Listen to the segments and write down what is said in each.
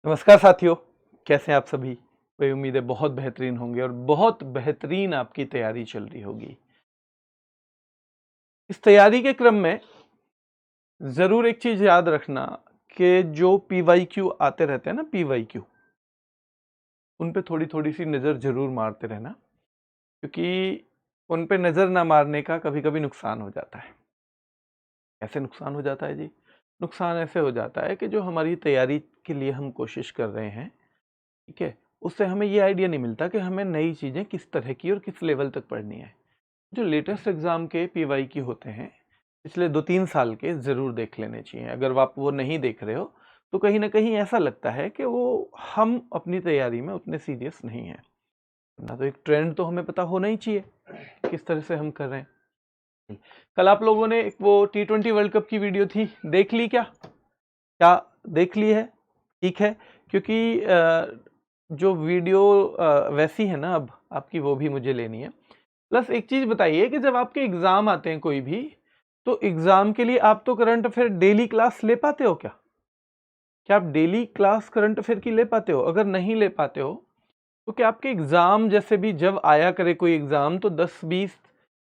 नमस्कार साथियों, कैसे हैं आप सभी। मेरी उम्मीद है बहुत बेहतरीन होंगे और बहुत बेहतरीन आपकी तैयारी चल रही होगी। इस तैयारी के क्रम में जरूर एक चीज याद रखना कि जो PYQ आते रहते हैं ना, PYQ, उन पे थोड़ी थोड़ी सी नजर जरूर मारते रहना, क्योंकि उन पे नजर ना मारने का कभी कभी नुकसान हो जाता है। ऐसे नुकसान हो जाता है जी, नुकसान ऐसे हो जाता है कि जो हमारी तैयारी के लिए हम कोशिश कर रहे हैं, ठीक है, उससे हमें ये आइडिया नहीं मिलता कि हमें नई चीजें किस तरह की और किस लेवल तक पढ़नी है। जो लेटेस्ट एग्जाम के PYQ होते हैं पिछले 2-3 साल के, जरूर देख लेने चाहिए। अगर आप वो नहीं देख रहे हो तो कहीं ना कहीं ऐसा लगता है कि वो हम अपनी तैयारी में उतने सीरियस नहीं है। ना तो एक ट्रेंड तो हमें पता होना ही चाहिए किस तरह से हम कर रहे हैं। कल आप लोगों ने एक वो T20 वर्ल्ड कप की वीडियो थी, देख ली क्या? क्या देख ली है? ठीक है, क्योंकि जो वीडियो वैसी है ना अब आपकी, वो भी मुझे लेनी है। प्लस एक चीज बताइए कि जब आपके एग्जाम आते हैं कोई भी, तो एग्जाम के लिए आप तो करंट अफेयर डेली क्लास ले पाते हो क्या? क्या आप डेली क्लास करंट अफेयर की ले पाते हो? अगर नहीं ले पाते हो तो क्या आपके एग्जाम जैसे भी जब आया करे कोई एग्जाम, तो 10-20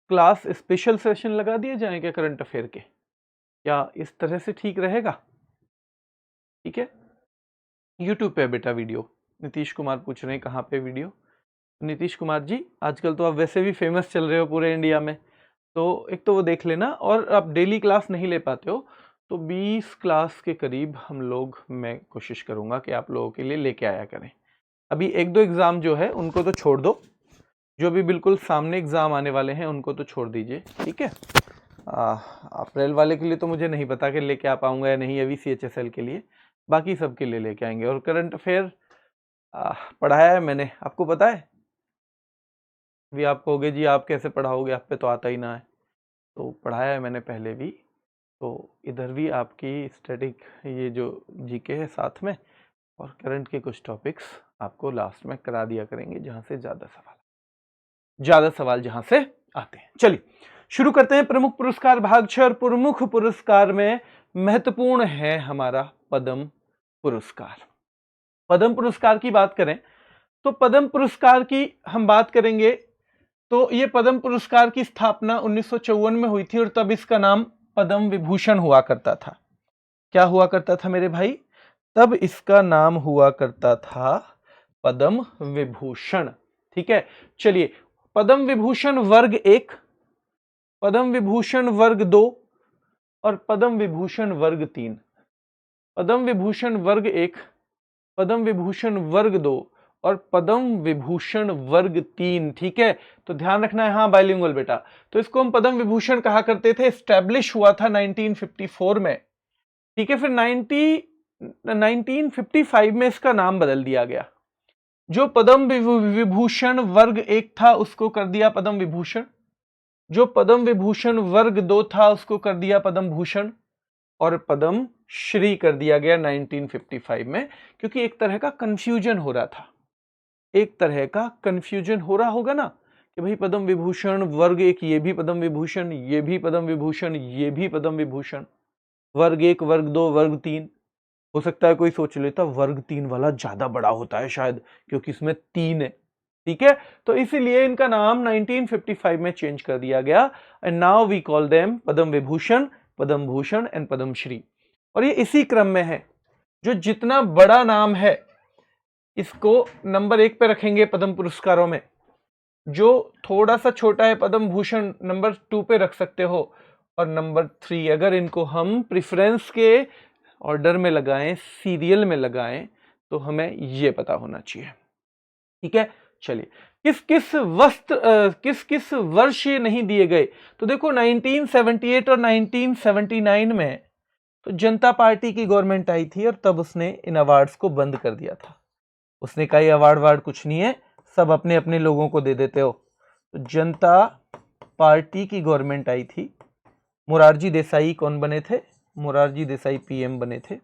क्लास स्पेशल सेशन लगा दिए जाएं क्या करंट अफेयर के? क्या इस तरह से ठीक रहेगा? ठीक है, यूट्यूब पे बेटा वीडियो। नीतीश कुमार पूछ रहे हैं कहाँ पे वीडियो। नीतीश कुमार जी, आजकल तो आप वैसे भी फेमस चल रहे हो पूरे इंडिया में, तो एक तो वो देख लेना। और आप डेली क्लास नहीं ले पाते हो तो 20 क्लास के करीब हम लोग, मैं कोशिश करूंगा कि आप लोगों के लिए लेके आया करें। अभी 1-2 एग्जाम जो है उनको तो छोड़ दो, जो भी बिल्कुल सामने एग्जाम आने वाले हैं उनको तो छोड़ दीजिए, ठीक है। अप्रैल वाले के लिए तो मुझे नहीं पता कि लेके आ पाऊंगा या नहीं, अभी CHSL के लिए, बाकी सब के लिए लेके आएंगे। और करंट अफेयर पढ़ाया है मैंने, आपको पता है। भी आप कहोगे जी आप कैसे पढ़ाओगे, आप पे तो आता ही ना है। तो पढ़ाया है मैंने पहले भी, तो इधर भी आपकी स्टैटिक ये जो GK है साथ में, और करंट के कुछ टॉपिक्स आपको लास्ट में करा दिया करेंगे जहां से ज्यादा सवाल जहां से आते हैं। चलिए शुरू करते हैं। प्रमुख पुरस्कार भाग 6, और प्रमुख पुरस्कार में महत्वपूर्ण है हमारा पद्म पुरस्कार। पद्म पुरस्कार की बात करें तो पद्म पुरस्कार की हम बात करेंगे तो ये पद्म पुरस्कार की स्थापना 1954 में हुई थी, और तब इसका नाम पद्म विभूषण हुआ करता था। क्या हुआ करता था मेरे भाई? तब इसका नाम हुआ करता था पद्म विभूषण, ठीक है। चलिए, पद्म विभूषण वर्ग 1, पद्म विभूषण वर्ग 2 और पद्म विभूषण वर्ग 3। पद्म विभूषण वर्ग 1, पद्म विभूषण वर्ग 2 और पद्म विभूषण वर्ग 3, ठीक है। तो ध्यान रखना है, हाँ बाइलिंगुअल बेटा। तो इसको हम पद्म विभूषण कहा करते थे, एस्टैब्लिश हुआ था 1954 में, ठीक है। फिर 1955 में इसका नाम बदल दिया गया। जो पद्म विभूषण वर्ग 1 था उसको कर दिया पद्म विभूषण, जो पद्म विभूषण वर्ग 2 था उसको कर दिया पद्म भूषण, और पद्म श्री कर दिया गया 1955 में, क्योंकि एक तरह का कंफ्यूजन हो रहा था। एक तरह का कंफ्यूजन हो रहा होगा ना कि भाई पद्म विभूषण वर्ग 1, ये भी पद्म विभूषण, ये भी पद्म विभूषण, ये भी पद्म विभूषण, वर्ग 1, वर्ग 2, वर्ग 3। हो सकता है कोई सोच लेता वर्ग 3 वाला ज्यादा बड़ा होता है शायद, क्योंकि इसमें 3 है, ठीक है। तो इसीलिए इनका नाम 1955 में चेंज कर दिया गया, and now we call them Padma Vibhushan, Padma Bhushan and Padma Shri. और ये इसी क्रम में है, जो जितना बड़ा नाम है इसको नंबर 1 पे रखेंगे पद्म पुरस्कारों में, जो थोड़ा सा छोटा है पद्म भूषण नंबर 2 पे रख सकते हो, और नंबर 3 अगर इनको हम प्रेफरेंस के ऑर्डर में लगाएं, सीरियल में लगाएं, तो हमें ये पता होना चाहिए, ठीक है। चलिए, किस किस वर्ष ये नहीं दिए गए? तो देखो 1978 और 1979 में तो जनता पार्टी की गवर्नमेंट आई थी, और तब उसने इन अवार्ड्स को बंद कर दिया था। उसने कहा अवार्ड वार्ड कुछ नहीं है, सब अपने अपने लोगों को दे देते हो। तो जनता पार्टी की गवर्नमेंट आई थी, मोरारजी देसाई कौन बने थे? मोरारजी देसाई PM बने थे,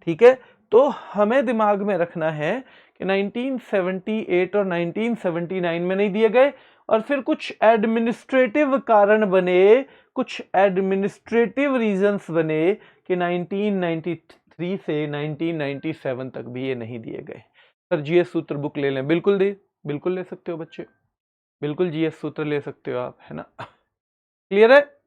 ठीक है। तो हमें दिमाग में रखना है कि 1978 और 1979 में नहीं दिए गए, और फिर कुछ एडमिनिस्ट्रेटिव कारण बने, कुछ एडमिनिस्ट्रेटिव रीजंस बने कि 1993 1993 से 1997 तक भी ये नहीं दिए गए। सर जीएस सूत्र बुक ले लें, बिल्कुल ले सकते हो बच्चे, बिल्कुल जीएस सूत्र ले सकते हो आप, है ना। क्लियर है,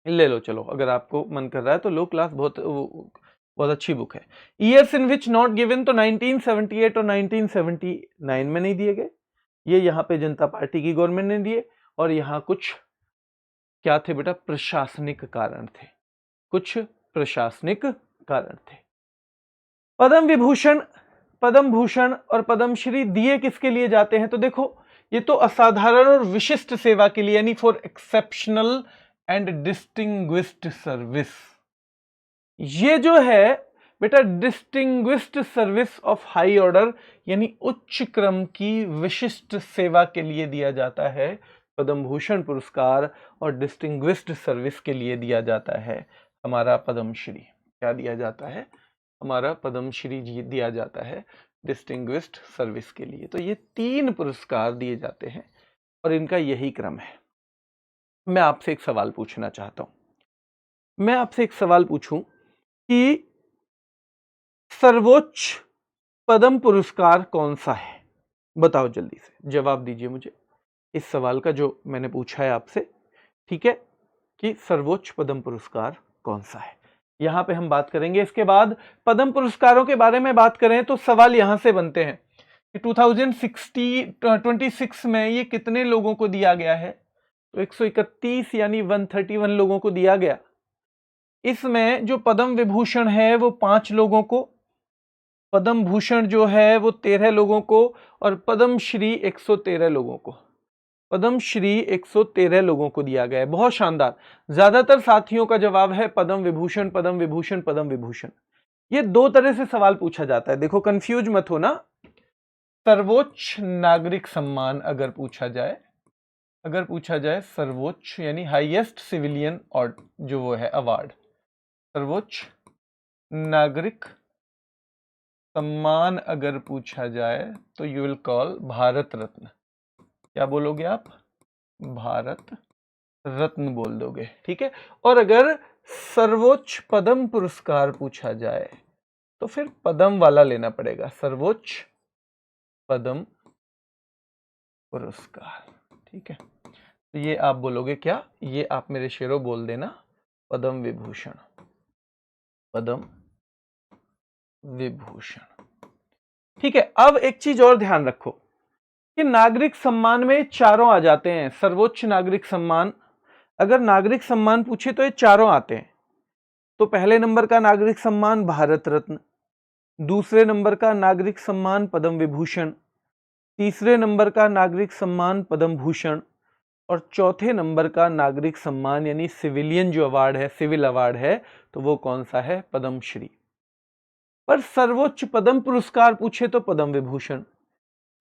ले लो चलो, अगर आपको मन कर रहा है तो लो, क्लास बहुत अच्छी बुक है। Years in which not given, तो 1978 और 1979 में नहीं दिए गए, ये यहाँ पे जनता पार्टी की गवर्नमेंट ने दिए, और यहाँ कुछ क्या थे बेटा, प्रशासनिक कारण थे, कुछ प्रशासनिक कारण थे। पद्म विभूषण, पद्म भूषण और पद्मश्री दिए किसके लिए जाते हैं, तो देखो ये तो असाधारण और विशिष्ट सेवा के लिए, यानी for exceptional and distinguished service. ये जो है बेटा distinguished service of high order, यानी उच्च क्रम की विशिष्ट सेवा के लिए दिया जाता है पद्म भूषण पुरस्कार, और डिस्टिंग्विश्ड सर्विस के लिए दिया जाता है हमारा पद्मश्री। क्या दिया जाता है, हमारा पद्मश्री जी दिया जाता है डिस्टिंग्विश्ड सर्विस के लिए। तो ये 3 पुरस्कार दिए जाते हैं और इनका यही क्रम है। मैं आपसे एक सवाल पूछना चाहता हूं, मैं आपसे एक सवाल पूछूं कि सर्वोच्च पद्म पुरस्कार कौन सा है, बताओ जल्दी से जवाब दीजिए मुझे इस सवाल का जो मैंने पूछा है आपसे, ठीक है, कि सर्वोच्च पद्म पुरस्कार कौन सा है। यहां पे हम बात करेंगे। इसके बाद पद्म पुरस्कारों के बारे में बात करें तो सवाल यहां से बनते हैं कि 2026 में ये कितने लोगों को दिया गया है, तो 131 यानी 131 लोगों को दिया गया। इसमें जो पद्म विभूषण है वो 5 लोगों को, पद्म भूषण जो है वो 13 लोगों को, और पद्मश्री 113 लोगों को, पद्मश्री 113 लोगों को दिया गया है। बहुत शानदार, ज्यादातर साथियों का जवाब है पद्म विभूषण, पद्म विभूषण, पद्म विभूषण। ये 2 तरह से सवाल पूछा जाता है, देखो कंफ्यूज मत होना। सर्वोच्च नागरिक सम्मान अगर पूछा जाए सर्वोच्च यानी हाईएस्ट सिविलियन और जो वो है अवार्ड, सर्वोच्च नागरिक सम्मान अगर पूछा जाए तो you will call Bharat Ratna. क्या बोलोगे आप, भारत रत्न बोल दोगे, ठीक है। और अगर सर्वोच्च पद्म पुरस्कार पूछा जाए तो फिर पद्म वाला लेना पड़ेगा, सर्वोच्च पद्म पुरस्कार, ठीक है। तो ये आप बोलोगे क्या, ये आप मेरे शेरो बोल देना, पद्म विभूषण, पद्म विभूषण, ठीक है। अब एक चीज और ध्यान रखो कि नागरिक सम्मान में चारों आ जाते हैं। सर्वोच्च नागरिक सम्मान, अगर नागरिक सम्मान पूछे तो ये चारों आते हैं। तो पहले नंबर का नागरिक सम्मान भारत रत्न, दूसरे नंबर का नागरिक सम्मान पद्म विभूषण, तीसरे नंबर का नागरिक सम्मान पद्म भूषण, और चौथे नंबर का नागरिक सम्मान यानी सिविलियन जो अवार्ड है, सिविल अवार्ड है, तो वो कौन सा है, पद्मश्री। पर सर्वोच्च पद्म पुरस्कार पूछे तो पद्म विभूषण,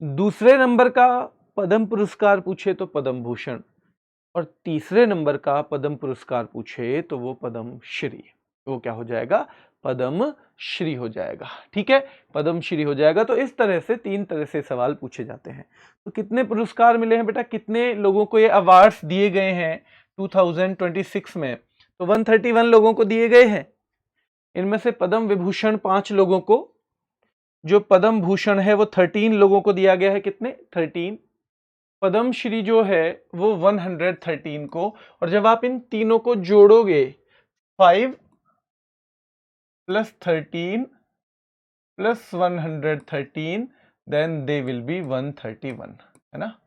दूसरे नंबर का पद्म पुरस्कार पूछे तो पद्म भूषण, और तीसरे नंबर का पद्म पुरस्कार पूछे तो वो पद्मश्री। वो क्या हो जाएगा, पद्मश्री हो जाएगा, ठीक है, पद्मश्री हो जाएगा। तो इस तरह से 3 तरह से सवाल पूछे जाते हैं। तो कितने पुरस्कार मिले हैं बेटा, कितने लोगों को ये अवार्ड्स दिए गए हैं 2026 में, तो 131 लोगों को दिए गए हैं। इनमें से पद्म विभूषण 5 लोगों को, जो पद्म भूषण है वो 13 लोगों को दिया गया है, कितने, 13। पद्मश्री जो है वो 113 को, और जब आप इन तीनों को जोड़ोगे 5 + 13 + 113 देन दे विल बी 131, है ना,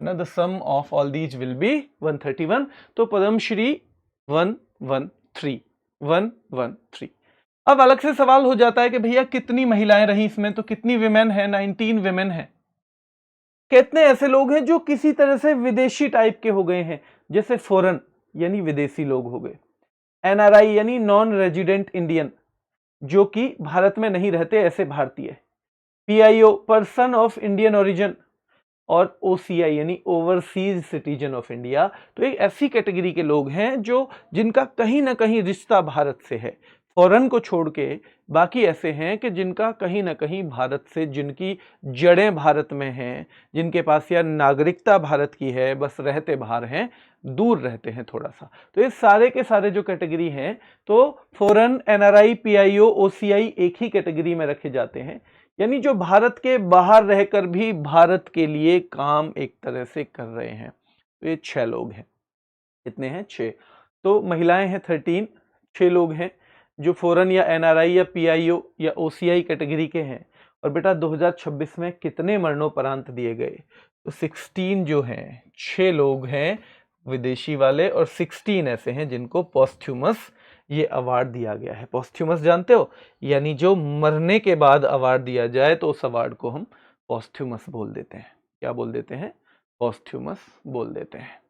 the sum of all these will be 131। तो पद्मश्री 113। अब अलग से सवाल हो जाता है कि भैया कितनी महिलाएं रही इसमें, तो कितनी विमेन है, 19 विमेन है। कितने ऐसे लोग हैं जो किसी तरह से विदेशी टाइप के हो गए हैं, जैसे फॉरेन यानी विदेशी लोग हो गए, एनआरआई यानी नॉन रेजिडेंट इंडियन, जो कि भारत में नहीं रहते ऐसे भारतीय, PIO person of Indian origin, और ओसीआई यानी ओवरसीज सिटीजन ऑफ इंडिया। तो एक ऐसी कैटेगरी के लोग हैं जो जिनका कहीं ना कहीं रिश्ता भारत से है, फॉरेन को छोड़ के बाकी ऐसे हैं कि जिनका कहीं ना कहीं भारत से, जिनकी जड़ें भारत में हैं, जिनके पास या नागरिकता भारत की है, बस रहते बाहर हैं, दूर रहते हैं थोड़ा सा। तो ये सारे के सारे जो कैटेगरी हैं, तो फॉरेन, एनआरआई, पीआईओ, ओसीआई एक ही कैटेगरी में रखे जाते हैं, यानी जो भारत के बाहर रहकर भी भारत के लिए काम एक तरह से कर रहे हैं। तो ये 6 लोग हैं। कितने हैं? 6। तो महिलाएं हैं 13, 6 लोग हैं जो फॉरेन या एनआरआई या पीआईओ या ओसीआई कैटेगरी के हैं। और बेटा 2026 में कितने मरणोपरांत दिए गए? तो 16 जो हैं, 6 लोग हैं विदेशी वाले और 16 ऐसे हैं जिनको पोस्थ्यूमस ये अवार्ड दिया गया है। पोस्थ्यूमस जानते हो? यानी जो मरने के बाद अवार्ड दिया जाए तो उस अवार्ड को हम पोस्थ्यूमस बोल देते हैं। क्या बोल देते हैं? पोस्थ्यूमस बोल देते हैं।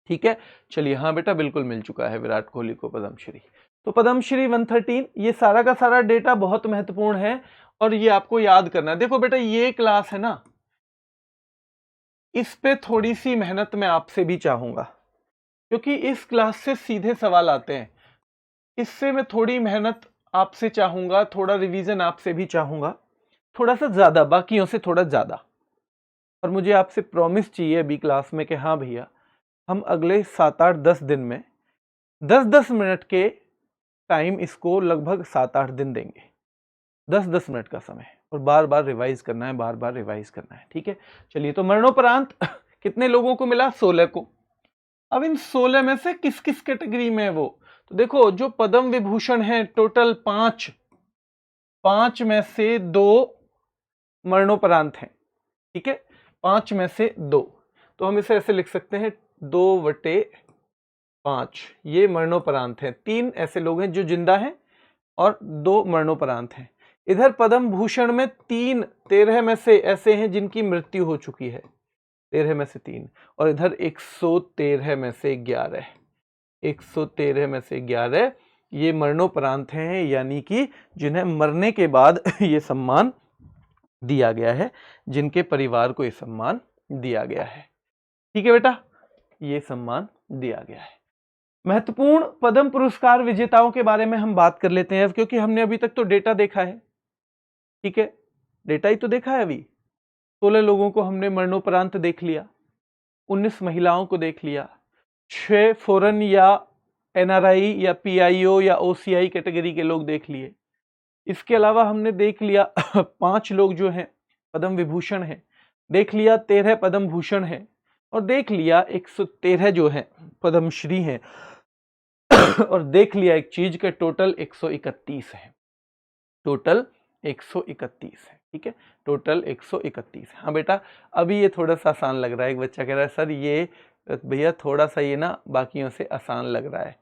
ठीक है, चलिए। हाँ बेटा, बिल्कुल मिल चुका है विराट कोहली को पद्मश्री। तो पद्मश्री 113, ये सारा का सारा डेटा बहुत महत्वपूर्ण है और ये आपको याद करना है। देखो बेटा, ये क्लास है ना, इस पे थोड़ी सी मेहनत मैं आपसे भी चाहूंगा, क्योंकि इस क्लास से सीधे सवाल आते हैं। इससे मैं थोड़ी मेहनत आपसे चाहूंगा, थोड़ा रिवीजन आपसे भी चाहूंगा, थोड़ा सा ज्यादा, बाकियों से थोड़ा ज्यादा। और मुझे आपसे प्रॉमिस चाहिए अभी क्लास में कि हाँ भैया, हम अगले 7, 8, 10 दिन में 10-10 मिनट के टाइम इसको लगभग 7-8 दिन देंगे। 10-10 मिनट का समय, और बार बार रिवाइज करना है, बार बार रिवाइज करना है। ठीक है, चलिए। तो मरणोपरांत कितने लोगों को मिला? 16 को। अब इन 16 में से किस किस कैटेगरी में है वो? तो देखो, जो पद्म विभूषण है टोटल 5 में से 2 मरणोपरांत हैं। ठीक है, 5 में से 2, तो हम इसे ऐसे लिख सकते हैं 2/5 ये मरणोपरांत हैं। 3 ऐसे लोग हैं जो जिंदा हैं और 2 मरणोपरांत हैं। इधर पद्म भूषण में 13 में से ऐसे हैं जिनकी मृत्यु हो चुकी है, 13 में से 3, और इधर 113 में से 11, 113 में से 11 ये मरणोपरांत हैं, यानी कि जिन्हें मरने के बाद ये सम्मान दिया गया है, जिनके परिवार को ये सम्मान दिया गया है। ठीक है बेटा, ये सम्मान दिया गया है। महत्वपूर्ण पद्म पुरस्कार विजेताओं के बारे में हम बात कर लेते हैं, क्योंकि हमने अभी तक तो डेटा देखा है। ठीक है, डेटा ही तो देखा है। अभी 16 लोगों को हमने मरणोपरांत देख लिया, 19 महिलाओं को देख लिया, 6 फॉरेन या एनआरआई या पीआईओ या ओसीआई कैटेगरी के लोग देख लिए। इसके अलावा हमने देख लिया 5 लोग जो हैं पद्म विभूषण हैं, देख लिया 13 पद्म भूषण हैं, और देख लिया 113 जो है पद्मश्री हैं, और देख लिया एक चीज के टोटल 131 है। टोटल 131 है। ठीक है, टोटल 131। हाँ बेटा, अभी ये थोड़ा सा आसान लग रहा है। एक बच्चा कह रहा है सर ये भैया थोड़ा सा ये ना बाकियों से आसान लग रहा है।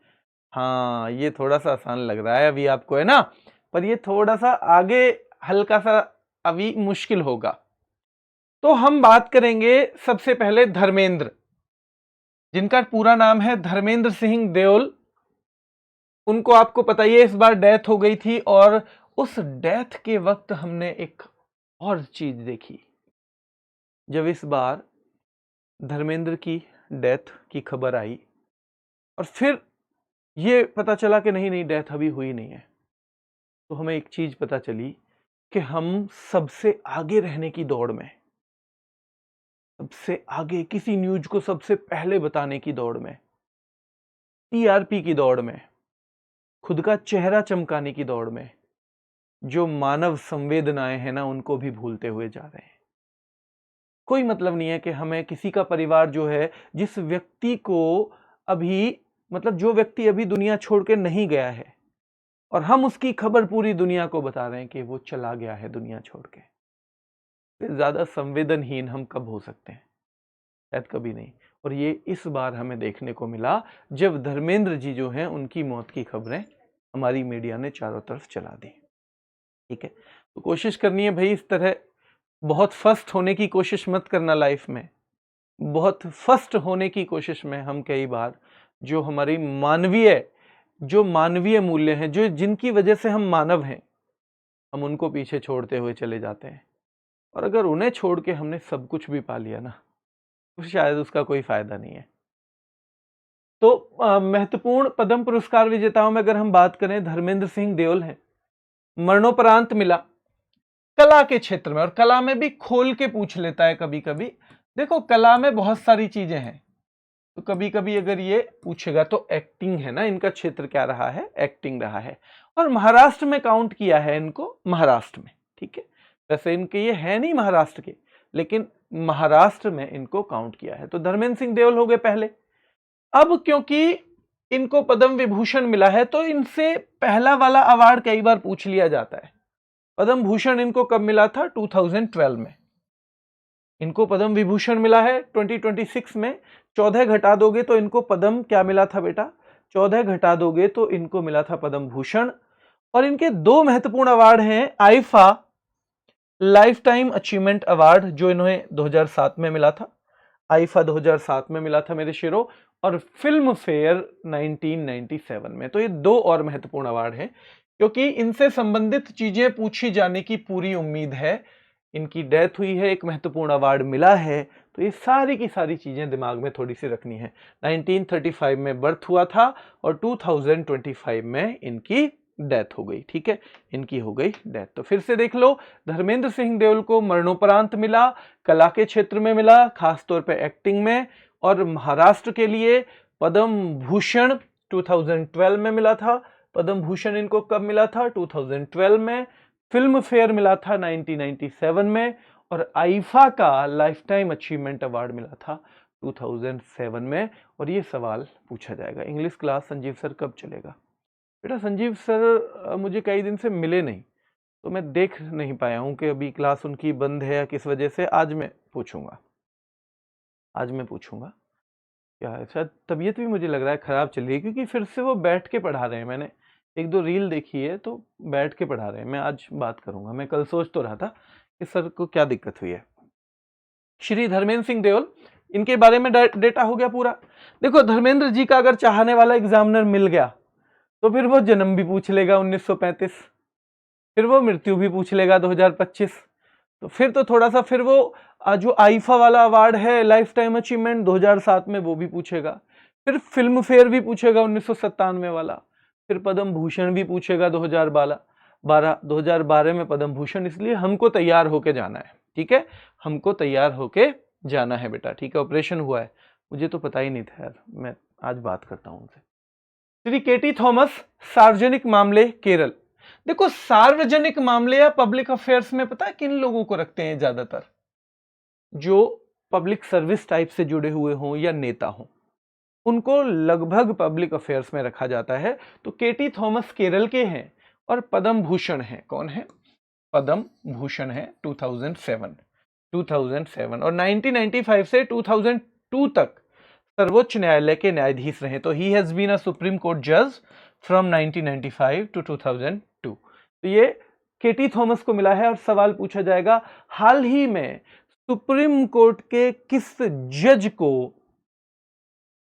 हाँ, ये थोड़ा सा आसान लग रहा है अभी आपको, है ना, पर ये थोड़ा सा आगे हल्का सा अभी मुश्किल होगा। तो हम बात करेंगे सबसे पहले धर्मेंद्र, जिनका पूरा नाम है धर्मेंद्र सिंह देओल। उनको आपको पता ही है इस बार डेथ हो गई थी, और उस डेथ के वक्त हमने एक और चीज देखी। जब इस बार धर्मेंद्र की डेथ की खबर आई और फिर ये पता चला कि नहीं नहीं डेथ अभी हुई नहीं है, तो हमें एक चीज पता चली कि हम सबसे आगे रहने की दौड़ में, सबसे आगे किसी न्यूज को सबसे पहले बताने की दौड़ में, टीआरपी की दौड़ में, खुद का चेहरा चमकाने की दौड़ में, जो मानव संवेदनाएं हैं ना उनको भी भूलते हुए जा रहे हैं। कोई मतलब नहीं है कि हमें किसी का परिवार जो है, जिस व्यक्ति को अभी, मतलब जो व्यक्ति अभी दुनिया छोड़ के नहीं गया है, और हम उसकी खबर पूरी दुनिया को बता रहे हैं कि वो चला गया है दुनिया छोड़ के। ज्यादा संवेदनहीन हम कब हो सकते हैं? शायद कभी नहीं। और ये इस बार हमें देखने को मिला जब धर्मेंद्र जी जो हैं उनकी मौत की खबरें हमारी मीडिया ने चारों तरफ चला दी। ठीक है, तो कोशिश करनी है भाई, इस तरह बहुत फर्स्ट होने की कोशिश मत करना लाइफ में। बहुत फर्स्ट होने की कोशिश में हम कई बार जो हमारी मानवीय मूल्य हैं, जो जिनकी वजह से हम मानव हैं, हम उनको पीछे छोड़ते हुए चले जाते हैं। और अगर उन्हें छोड़ के हमने सब कुछ भी पा लिया ना, तो शायद उसका कोई फायदा नहीं है। तो महत्वपूर्ण पद्म पुरस्कार विजेताओं में अगर हम बात करें, धर्मेंद्र सिंह देओल हैं, मरणोपरांत मिला कला के क्षेत्र में, और कला में भी खोल के पूछ लेता है कभी कभी। देखो कला में बहुत सारी चीजें हैं, तो कभी कभी अगर ये पूछेगा तो एक्टिंग है ना, इनका क्षेत्र क्या रहा है, एक्टिंग रहा है। और महाराष्ट्र में काउंट किया है इनको, महाराष्ट्र में, ठीक है। वैसे इनके ये है नहीं महाराष्ट्र के, लेकिन महाराष्ट्र में इनको काउंट किया है। तो धर्मेंद्र सिंह देओल हो गए पहले। अब क्योंकि इनको पद्म विभूषण मिला है तो इनसे पहला वाला अवार्ड कई बार पूछ लिया जाता है। पद्म भूषण इनको कब मिला था, 2012 में। इनको पद्म विभूषण मिला है 2026 में। 14 घटा दोगे तो इनको पद्म क्या मिला था बेटा, 14 घटा दोगे तो इनको मिला था पद्म भूषण। और इनके दो महत्वपूर्ण अवार्ड हैं, IIFA life time achievement award जो इन्हें 2007 में मिला था, आईफा 2007 में मिला था मेरे शेरों, और फिल्म फेयर 1997 में। तो ये दो और महत्वपूर्ण अवार्ड हैं, क्योंकि इनसे संबंधित चीजें पूछी जाने की पूरी उम्मीद है। इनकी डेथ हुई है, एक महत्वपूर्ण अवार्ड मिला है, तो ये सारी की सारी चीजें दिमाग में थोड़ी सी रखनी है। 1935 में बर्थ हुआ था और 2025 में इनकी डेथ हो गई, ठीक है, इनकी हो गई डेथ। तो फिर से देख लो, धर्मेंद्र सिंह देओल को मरणोपरांत मिला, कला के क्षेत्र में मिला, खासतौर पे एक्टिंग में, और महाराष्ट्र के लिए पद्म भूषण 2012 में मिला था। पद्म भूषण इनको कब मिला था, 2012 में। फिल्म फेयर मिला था 1997 में, और आईफा का लाइफ टाइम अचीवमेंट अवार्ड मिला था 2007 में। और ये सवाल पूछा जाएगा, इंग्लिश क्लास संजीव सर कब चलेगा? बेटा संजीव सर मुझे कई दिन से मिले नहीं, तो मैं देख नहीं पाया हूं कि अभी क्लास उनकी बंद है या किस वजह से। आज मैं पूछूंगा, आज मैं पूछूंगा। क्या है, शायद तबीयत भी मुझे लग रहा है खराब चल रही है, क्योंकि फिर से वो बैठ के पढ़ा रहे हैं। मैंने एक दो रील देखी है, तो बैठ के पढ़ा रहे हैं। मैं आज बात करूंगा। मैं कल सोच तो रहा था कि सर को क्या दिक्कत हुई है। श्री धर्मेंद्र सिंह देओल, इनके बारे में डेटा हो गया पूरा। देखो धर्मेंद्र जी का अगर चाहने वाला एग्जामिनर मिल गया तो फिर वो जन्म भी पूछ लेगा 1935, फिर वो मृत्यु भी पूछ लेगा 2025। तो फिर तो थोड़ा सा, फिर वो जो आईफा वाला अवार्ड है लाइफ टाइम अचीवमेंट 2007 में, वो भी पूछेगा। फिर फिल्म फेयर भी पूछेगा 1997 वाला, फिर पद्म भूषण भी पूछेगा 2012 में पद्म भूषण। इसलिए हमको तैयार होके जाना है, ठीक है, हमको तैयार होके जाना है बेटा, ठीक है। ऑपरेशन हुआ है, मुझे तो पता ही नहीं था यार, मैं आज बात करता हूं उनसे। श्री केटी थॉमस, सार्वजनिक मामले केरल। देखो सार्वजनिक मामले या पब्लिक अफेयर्स में पता है किन लोगों को रखते हैं ज्यादातर, जो पब्लिक सर्विस टाइप से जुड़े हुए हों या नेता हों, उनको लगभग पब्लिक अफेयर्स में रखा जाता है। तो केटी थॉमस केरल के हैं और पद्म भूषण है, कौन है, पद्म भूषण है 2007 और 1995 से 2002 तक सर्वोच्च न्यायालय के न्यायाधीश रहे। तो he has been a supreme court जज फ्रॉम 1995 टू 2002। तो ये केटी थॉमस को मिला है। और सवाल पूछा जाएगा, हाल ही में सुप्रीम कोर्ट के किस जज को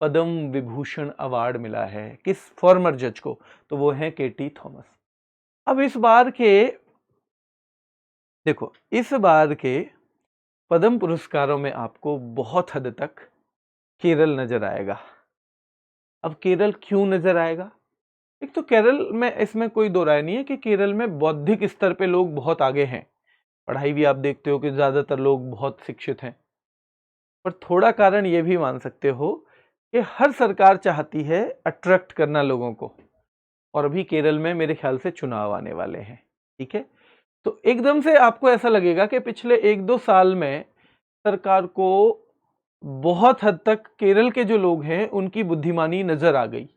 पद्म विभूषण अवार्ड मिला है, किस फॉर्मर जज को, तो वो है केटी थॉमस। अब इस बार के, देखो इस बार के पद्म पुरस्कारों में आपको बहुत हद तक केरल नजर आएगा। अब केरल क्यों नजर आएगा? एक तो केरल में, इसमें कोई दो राय नहीं है कि केरल में बौद्धिक स्तर पे लोग बहुत आगे हैं, पढ़ाई भी आप देखते हो कि ज्यादातर लोग बहुत शिक्षित हैं। पर थोड़ा कारण ये भी मान सकते हो कि हर सरकार चाहती है अट्रैक्ट करना लोगों को, और अभी केरल में मेरे ख्याल से चुनाव आने वाले हैं, ठीक है। तो एकदम से आपको ऐसा लगेगा कि पिछले 1-2 साल में सरकार को बहुत हद तक केरल के जो लोग हैं उनकी बुद्धिमानी नजर आ गई।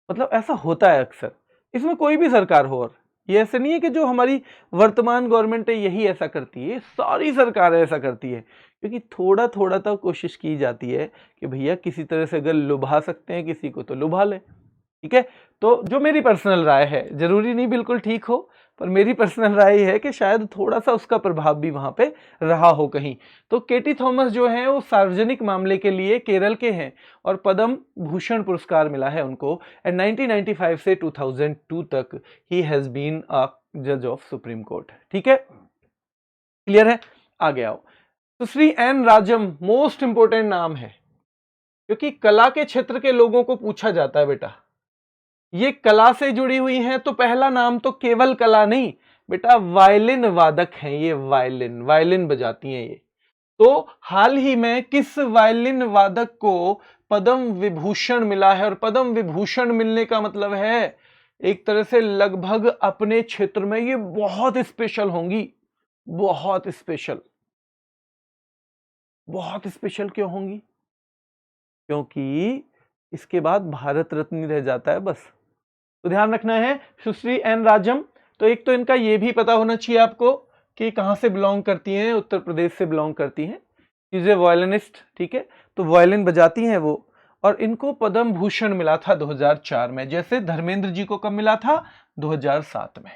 मतलब ऐसा होता है अक्सर, इसमें कोई भी सरकार हो, और ये ऐसे नहीं है कि जो हमारी वर्तमान गवर्नमेंट है यही ऐसा करती है, सारी सरकारें ऐसा करती है। क्योंकि थोड़ा थोड़ा तो कोशिश की जाती है कि भैया किसी तरह से अगर लुभा सकते हैं किसी को तो लुभा ले, ठीक है। तो जो मेरी पर्सनल राय है, जरूरी नहीं बिल्कुल ठीक हो, पर मेरी पर्सनल राय है कि शायद थोड़ा सा उसका प्रभाव भी वहां पे रहा हो कहीं। तो केटी थॉमस जो हैं वो सार्वजनिक मामले के लिए केरल के हैं और पद्म भूषण पुरस्कार मिला है उनको। एंड 1995 से 2002 तक ही हैज बीन अ जज ऑफ सुप्रीम कोर्ट, ठीक है, क्लियर है। आगे आओ। तो Shri N Rajam, most important नाम है, क्योंकि कला के क्षेत्र के लोगों को पूछा जाता है बेटा, ये कला से जुड़ी हुई हैं, तो पहला नाम तो केवल कला नहीं बेटा, वायलिन वादक हैं ये, वायलिन बजाती हैं ये। तो हाल ही में किस वायलिन वादक को पद्म विभूषण मिला है, और पद्म विभूषण मिलने का मतलब है एक तरह से लगभग अपने क्षेत्र में ये बहुत स्पेशल होंगी, बहुत स्पेशल। बहुत स्पेशल क्यों होंगी? क्योंकि इसके बाद भारत रत्न रह जाता है बस। तो ध्यान रखना है सुश्री एन राजम। तो एक तो इनका ये भी पता होना चाहिए आपको कि कहां से बिलोंग करती हैं, उत्तर प्रदेश से बिलोंग करती हैं। चीजें वायलिनिस्ट, ठीक है, तो वायलिन बजाती हैं वो। और इनको पद्म भूषण मिला था 2004 में, जैसे धर्मेंद्र जी को कब मिला था? 2007 में।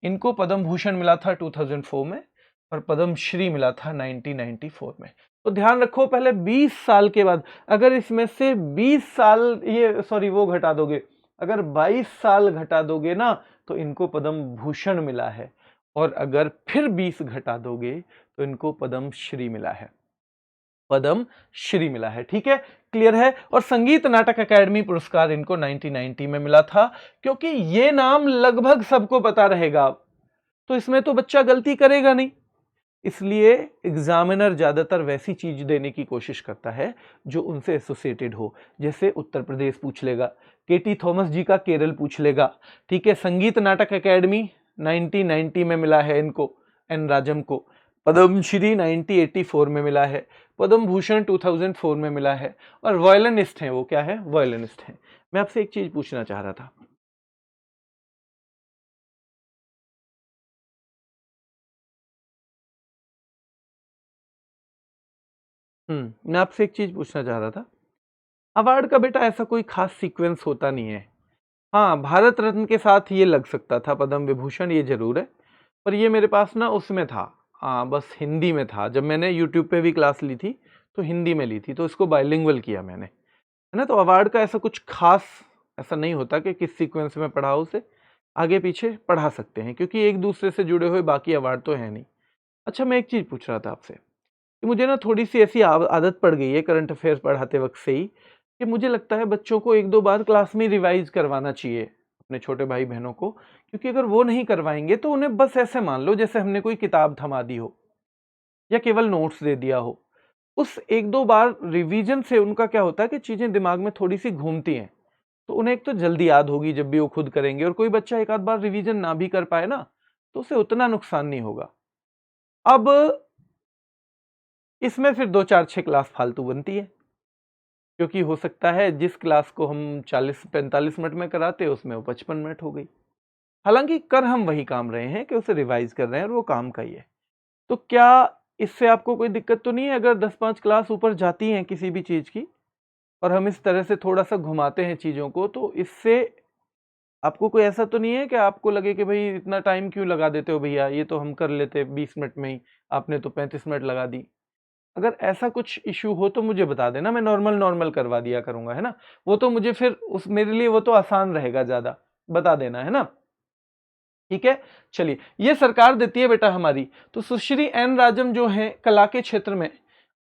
इनको पद्म भूषण मिला था 2004 में, और पद्म श्री मिला था 1994 में। तो ध्यान रखो, पहले 20 साल के बाद, अगर इसमें से 20 साल ये सॉरी वो घटा दोगे, अगर 22 साल घटा दोगे ना, तो इनको पद्म भूषण मिला है, और अगर फिर 20 घटा दोगे तो इनको पद्म श्री मिला है, पद्म श्री मिला है। ठीक है, क्लियर है। और संगीत नाटक अकादमी पुरस्कार इनको 1990 में मिला था। क्योंकि ये नाम लगभग सबको पता रहेगा, तो इसमें तो बच्चा गलती करेगा नहीं, इसलिए एग्जामिनर ज्यादातर वैसी चीज देने की कोशिश करता है जो उनसे एसोसिएटेड हो। जैसे उत्तर प्रदेश पूछ लेगा, केटी थॉमस जी का केरल पूछ लेगा। ठीक है, संगीत नाटक अकादमी 1990 में मिला है इनको, एन राजम को। पद्मश्री 1984 में मिला है, पद्म भूषण 2004 में मिला है। और वायलिनिस्ट हैं वो, क्या है? वायलिनिस्ट हैं। मैं आपसे एक चीज पूछना चाह रहा था, मैं आपसे एक चीज पूछना चाह रहा था। अवार्ड का बेटा ऐसा कोई खास सीक्वेंस होता नहीं है। हाँ, भारत रत्न के साथ ये लग सकता था, पद्म विभूषण, ये जरूर है। पर ये मेरे पास ना उसमें था, बस हिंदी में था। जब मैंने यूट्यूब पे भी क्लास ली थी तो हिंदी में ली थी, तो इसको बाइलिंगुअल किया मैंने, है ना। तो अवार्ड का ऐसा कुछ खास ऐसा नहीं होता कि किस सीक्वेंस में पढ़ाओ, उसे आगे पीछे पढ़ा सकते हैं, क्योंकि एक दूसरे से जुड़े हुए बाकी अवार्ड तो है नहीं। अच्छा, मैं एक चीज पूछ रहा था आपसे कि मुझे ना थोड़ी सी ऐसी आदत पड़ गई है करंट अफेयर्स पढ़ाते वक्त से ही, कि मुझे लगता है बच्चों को एक दो बार क्लास में रिवाइज करवाना चाहिए, अपने छोटे भाई बहनों को। क्योंकि अगर वो नहीं करवाएंगे तो उन्हें बस ऐसे मान लो जैसे हमने कोई किताब थमा दी हो या केवल नोट्स दे दिया हो। उस एक दो बार रिवीजन से उनका क्या होता है कि चीजें दिमाग में थोड़ी सी घूमती हैं, तो उन्हें एक तो जल्दी याद होगी जब भी वो खुद करेंगे। और कोई बच्चा एक आध बार रिवीजन ना भी कर पाए ना, तो उसे उतना नुकसान नहीं होगा। अब इसमें फिर 2 4 6 क्लास फालतू बनती है, क्योंकि हो सकता है जिस क्लास को हम 40 45 मिनट में कराते उसमें वो 55 मिनट हो गई। हालांकि कर हम वही काम रहे हैं कि उसे रिवाइज कर रहे हैं, और वो काम का ही है। तो क्या इससे आपको कोई दिक्कत तो नहीं है अगर 10 5 क्लास ऊपर जाती हैं किसी भी चीज की, और हम इस तरह से थोड़ा सा घुमाते हैं चीजों को? तो इससे आपको कोई ऐसा तो नहीं है कि आपको लगे कि भाई इतना टाइम क्यों लगा देते हो भैया, ये तो हम कर लेते 20 मिनट में ही, आपने तो 35 मिनट लगा दी? अगर ऐसा कुछ इश्यू हो तो मुझे बता देना, मैं नॉर्मल नॉर्मल करवा दिया करूंगा, है ना। वो तो मुझे फिर उस मेरे लिए वो तो आसान रहेगा, ज्यादा बता देना, है ना। ठीक है, चलिए, ये सरकार देती है बेटा हमारी। तो सुश्री एन राजम जो है कला के क्षेत्र में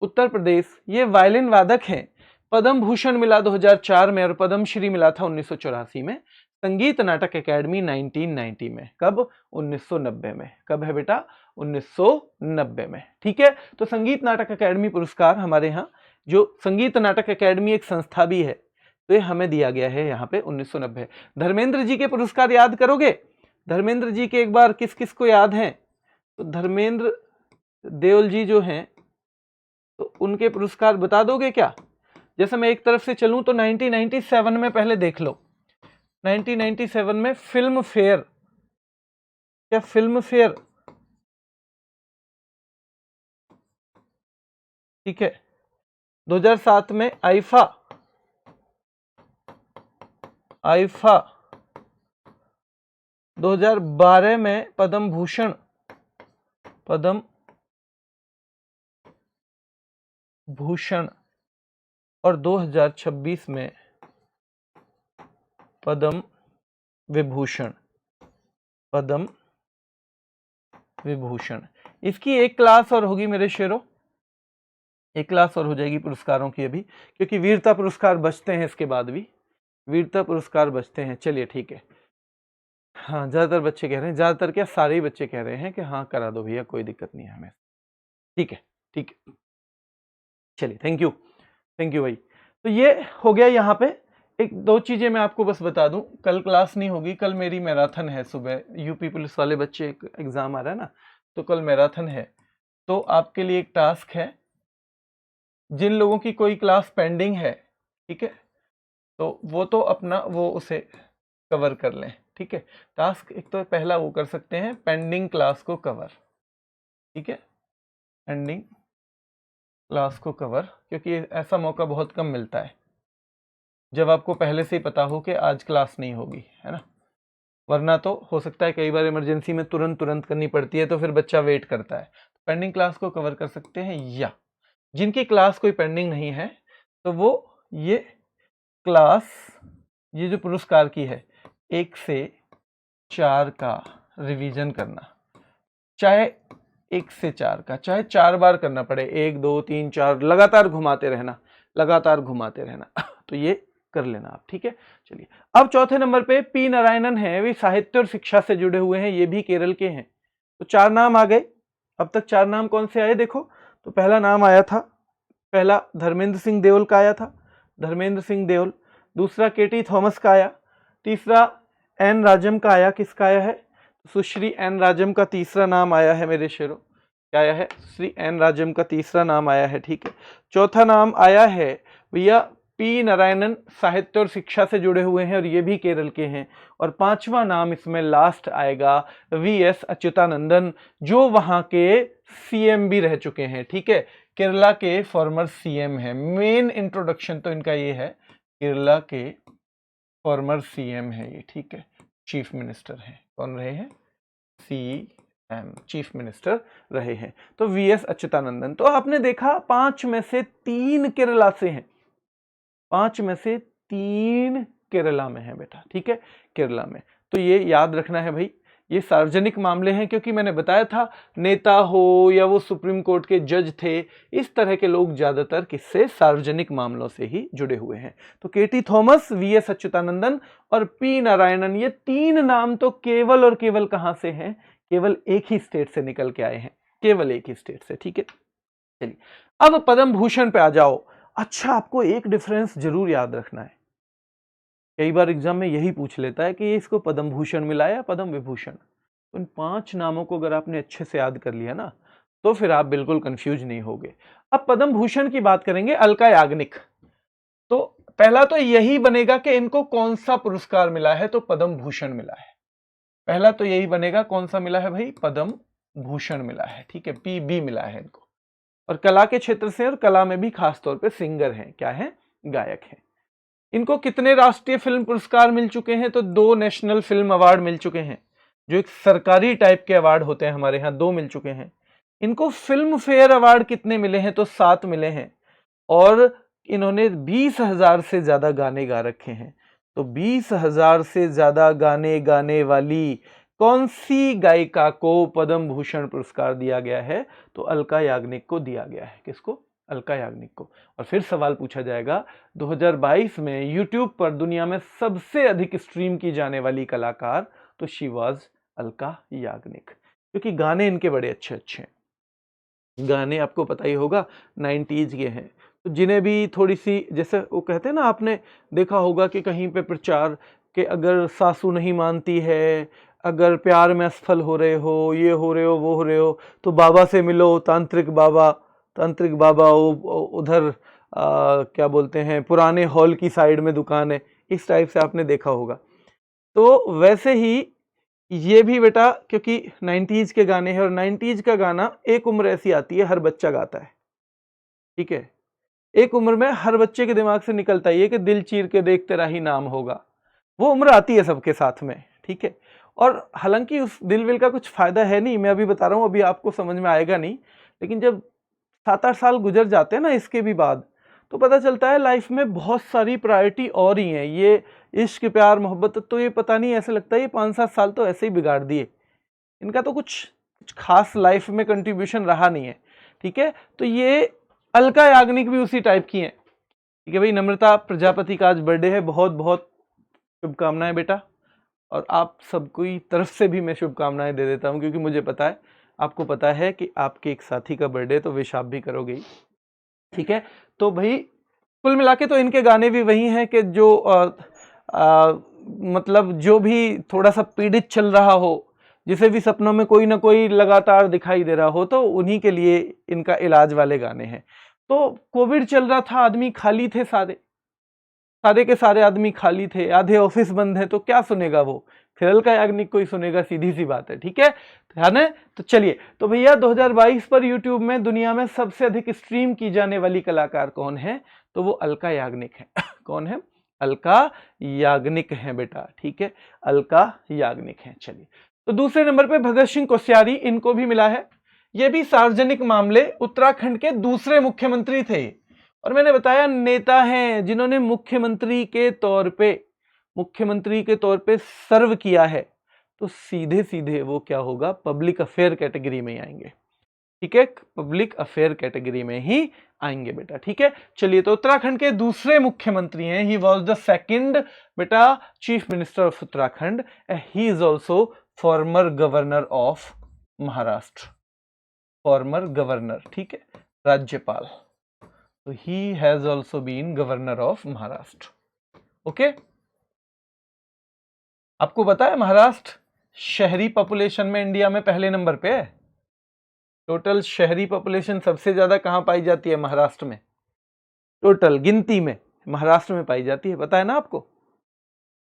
उत्तर प्रदेश, ये वायलिन वादक हैं। पद्म भूषण मिला 2004 में, और पद्म श्री मिला था 1984 में। संगीत नाटक अकादमी 1990 में। कब? 1990 में। कब है बेटा? 1990 में। ठीक है, तो संगीत नाटक अकादमी पुरस्कार हमारे यहाँ, जो संगीत नाटक अकादमी एक संस्था भी है, तो ये हमें दिया गया है यहाँ पे 1990। धर्मेंद्र जी के पुरस्कार याद करोगे? धर्मेंद्र जी के एक बार किस किस को याद हैं? तो धर्मेंद्र देओल जी जो हैं, तो उनके पुरस्कार बता दोगे क्या? जैसे मैं एक तरफ से चलूं तो 1997 में पहले देख लो, 1997 में फिल्म फेयर, क्या फिल्म फेयर? ठीक है। 2007 में आईफा, आईफा। 2012 में पद्म भूषण, पद्म भूषण। और 2026 में पद्म विभूषण, पद्म विभूषण। इसकी एक क्लास और होगी मेरे शेरों, एक क्लास और हो जाएगी पुरस्कारों की अभी, क्योंकि वीरता पुरस्कार बचते हैं, इसके बाद भी वीरता पुरस्कार बचते हैं। चलिए ठीक है, हाँ ज़्यादातर बच्चे कह रहे हैं, ज़्यादातर क्या सारे ही बच्चे कह रहे हैं कि हाँ करा दो भैया, कोई दिक्कत नहीं है हमें। ठीक है ठीक है, चलिए थैंक यू भाई। तो ये हो गया यहाँ पे। एक दो चीज़ें मैं आपको बस बता दूं, कल क्लास नहीं होगी, कल मेरी मैराथन है सुबह, यूपी पुलिस वाले बच्चे एक एग्ज़ाम आ रहा है ना, तो कल मैराथन है। तो आपके लिए एक टास्क है, जिन लोगों की कोई क्लास पेंडिंग है, ठीक है, तो वो तो अपना वो उसे कवर कर लें। ठीक है, टास्क एक तो पहला वो कर सकते हैं, पेंडिंग क्लास को कवर। ठीक है, पेंडिंग क्लास को कवर, क्योंकि ऐसा मौका बहुत कम मिलता है जब आपको पहले से ही पता हो कि आज क्लास नहीं होगी, है ना। वरना तो हो सकता है कई बार इमरजेंसी में तुरंत करनी पड़ती है, तो फिर बच्चा वेट करता है। पेंडिंग क्लास को कवर कर सकते हैं, या जिनकी क्लास कोई पेंडिंग नहीं है तो वो ये क्लास, ये जो पुरस्कार की है 1 से 4 का रिवीजन करना, चाहे 1 से 4 का, चाहे 4 बार करना पड़े, 1 2 3 4 लगातार घुमाते रहना, लगातार घुमाते रहना तो ये कर लेना आप। ठीक है, चलिए अब चौथे नंबर पे पी नारायणन है, वे साहित्य और शिक्षा से जुड़े हुए हैं, ये भी केरल के हैं। तो 4 नाम आ गए। अब तक 4 नाम कौन से आए देखो, तो पहला नाम आया था, पहला धर्मेंद्र सिंह देओल का आया था, धर्मेंद्र सिंह देओल। दूसरा केटी थॉमस का आया, तीसरा एन राजम का आया। किसका आया है, सुश्री एन राजम का तीसरा नाम आया है मेरे शेरों, क्या आया है, श्री एन राजम का तीसरा नाम आया है। ठीक है, चौथा नाम आया है भैया पी नारायणन, साहित्य और शिक्षा से जुड़े हुए हैं और ये भी केरल के हैं। और पांचवा नाम इसमें लास्ट आएगा वीएस अच्युतानंदन, जो वहां के सीएम भी रह चुके हैं। ठीक है, केरला के फॉर्मर सीएम है। मेन इंट्रोडक्शन तो इनका ये है, केरला के फॉर्मर सीएम है ये। ठीक है, चीफ मिनिस्टर है, कौन रहे हैं, सीएम, चीफ मिनिस्टर रहे हैं। तो वीएस अच्युतानंदन। तो आपने देखा 5 में से 3 केरला से हैं, 5 में से 3 केरला में है बेटा। ठीक है, केरला में। तो ये याद रखना है भाई, ये सार्वजनिक मामले हैं, क्योंकि मैंने बताया था नेता हो या वो सुप्रीम कोर्ट के जज थे, इस तरह के लोग ज्यादातर किससे, सार्वजनिक मामलों से ही जुड़े हुए हैं। तो केटी थॉमस, वीएस अच्युतानंदन और पी नारायणन, ये 3 नाम तो केवल और केवल कहां से हैं, केवल एक ही स्टेट से निकल के आए हैं, केवल एक ही स्टेट से। ठीक है, चलिए अब पद्म भूषण पे आ जाओ। अच्छा, आपको एक डिफरेंस जरूर याद रखना है, कई बार एग्जाम में यही पूछ लेता है कि इसको पद्म भूषण मिला या पद्म विभूषण। तो इन 5 नामों को अगर आपने अच्छे से याद कर लिया ना, तो फिर आप बिल्कुल कंफ्यूज नहीं होगे। अब पद्म भूषण की बात करेंगे, अलका याग्निक। तो पहला तो यही बनेगा कि इनको कौन सा पुरस्कार मिला है, तो पद्म भूषण मिला है। पहला तो यही बनेगा, कौन सा मिला है भाई, पद्म भूषण मिला है। ठीक है, पीबी मिला है इनको। और कला के क्षेत्र से, और कला में भी खास तौर पे सिंगर हैं, क्या है, गायक हैं। इनको कितने राष्ट्रीय फिल्म पुरस्कार मिल चुके हैं, तो 2 नेशनल फिल्म अवार्ड मिल चुके हैं, जो एक सरकारी टाइप के अवार्ड होते हैं हमारे यहाँ, 2 मिल चुके हैं। इनको फिल्म फेयर अवार्ड कितने मिले हैं, तो 7 मिले हैं। और इन्होंने 20,000 से ज्यादा गाने गा रखे हैं। तो 20,000 से ज्यादा गाने गाने वाली कौन सी गायिका को पद्म भूषण पुरस्कार दिया गया है, तो अलका याग्निक को दिया गया है। किसको, अलका याग्निक को। और फिर सवाल पूछा जाएगा 2022 में यूट्यूब पर दुनिया में सबसे अधिक स्ट्रीम की जाने वाली कलाकार, तो शी वाज अलका याग्निक, क्योंकि गाने इनके बड़े अच्छे अच्छे हैं। गाने आपको पता ही होगा 90s के हैं। तो जिन्हें भी थोड़ी सी, जैसे वो कहते हैं ना, आपने देखा होगा कि कहीं पे प्रचार कि अगर सासू नहीं मानती है, अगर प्यार में असफल हो रहे हो, ये हो रहे हो, वो हो रहे हो, तो बाबा से मिलो, तांत्रिक बाबा, तांत्रिक बाबा उधर क्या बोलते हैं, पुराने हॉल की साइड में दुकान है, इस टाइप से आपने देखा होगा। तो वैसे ही ये भी बेटा, क्योंकि 90s के गाने हैं, और 90s का गाना एक उम्र ऐसी आती है हर बच्चा गाता है। ठीक है, एक उम्र में हर बच्चे के दिमाग से निकलता है ये कि दिल चीर के देख तेरा ही नाम होगा, वो उम्र आती है सबके साथ में। ठीक है, और हालांकि उस दिल विल का कुछ फायदा है नहीं, मैं अभी बता रहा हूं, अभी आपको समझ में आएगा नहीं, लेकिन जब 7-8 साल गुजर जाते हैं ना इसके भी बाद, तो पता चलता है लाइफ में बहुत सारी प्रायोरिटी और ही हैं। ये इश्क प्यार मोहब्बत, तो ये पता नहीं, ऐसे लगता है ये 5-7 साल तो ऐसे ही बिगाड़ दिए, इनका तो कुछ खास लाइफ में कंट्रीब्यूशन रहा नहीं है। ठीक है, तो ये अलका याग्निक भी उसी टाइप की हैं। ठीक है भाई, नम्रता प्रजापति का आज बर्थडे है, बहुत बहुत शुभकामनाएं बेटा, और आप सबको तरफ से भी मैं शुभकामनाएं दे देता हूं, क्योंकि मुझे पता है, आपको पता है कि आपके एक साथी का बर्थडे, तो विश आप भी करोगे ही। ठीक है, तो भाई कुल मिला के तो इनके गाने भी वही हैं कि जो मतलब जो भी थोड़ा सा पीड़ित चल रहा हो, जिसे भी सपनों में कोई ना कोई लगातार दिखाई दे रहा हो, तो उन्हीं के लिए इनका इलाज वाले गाने हैं। तो कोविड चल रहा था, आदमी खाली थे, सारे के सारे आदमी खाली थे, आधे ऑफिस बंद है, तो क्या सुनेगा वो, फिर अलका याग्निक को ही सुनेगा, सीधी सी बात है। ठीक है ना? तो चलिए, तो भैया 2022 पर यूट्यूब में दुनिया में सबसे अधिक स्ट्रीम की जाने वाली कलाकार कौन है? तो वो अलका याग्निक है। कौन है? अलका याग्निक है बेटा। ठीक है, अलका याग्निक है। चलिए, तो दूसरे नंबर पे भगत सिंह कोश्यारी, इनको भी मिला है। ये भी सार्वजनिक मामले उत्तराखंड के दूसरे मुख्यमंत्री थे, और मैंने बताया नेता हैं जिन्होंने मुख्यमंत्री के तौर पे सर्व किया है, तो सीधे सीधे वो क्या होगा, पब्लिक अफेयर कैटेगरी में ही आएंगे। ठीक है, पब्लिक अफेयर कैटेगरी में ही आएंगे बेटा। ठीक है, चलिए, तो उत्तराखंड के दूसरे मुख्यमंत्री हैं, ही वॉज द सेकंड बेटा chief minister of Uttarakhand, he is also former governor of Maharashtra, former governor. ठीक है, राज्यपाल, तो he has also been governor of Maharashtra. Okay, आपको पता है महाराष्ट्र शहरी पॉपुलेशन में इंडिया में पहले नंबर पे है। टोटल शहरी पॉपुलेशन सबसे ज्यादा कहां पाई जाती है? महाराष्ट्र में। टोटल गिनती में महाराष्ट्र में पाई जाती है, पता है ना आपको?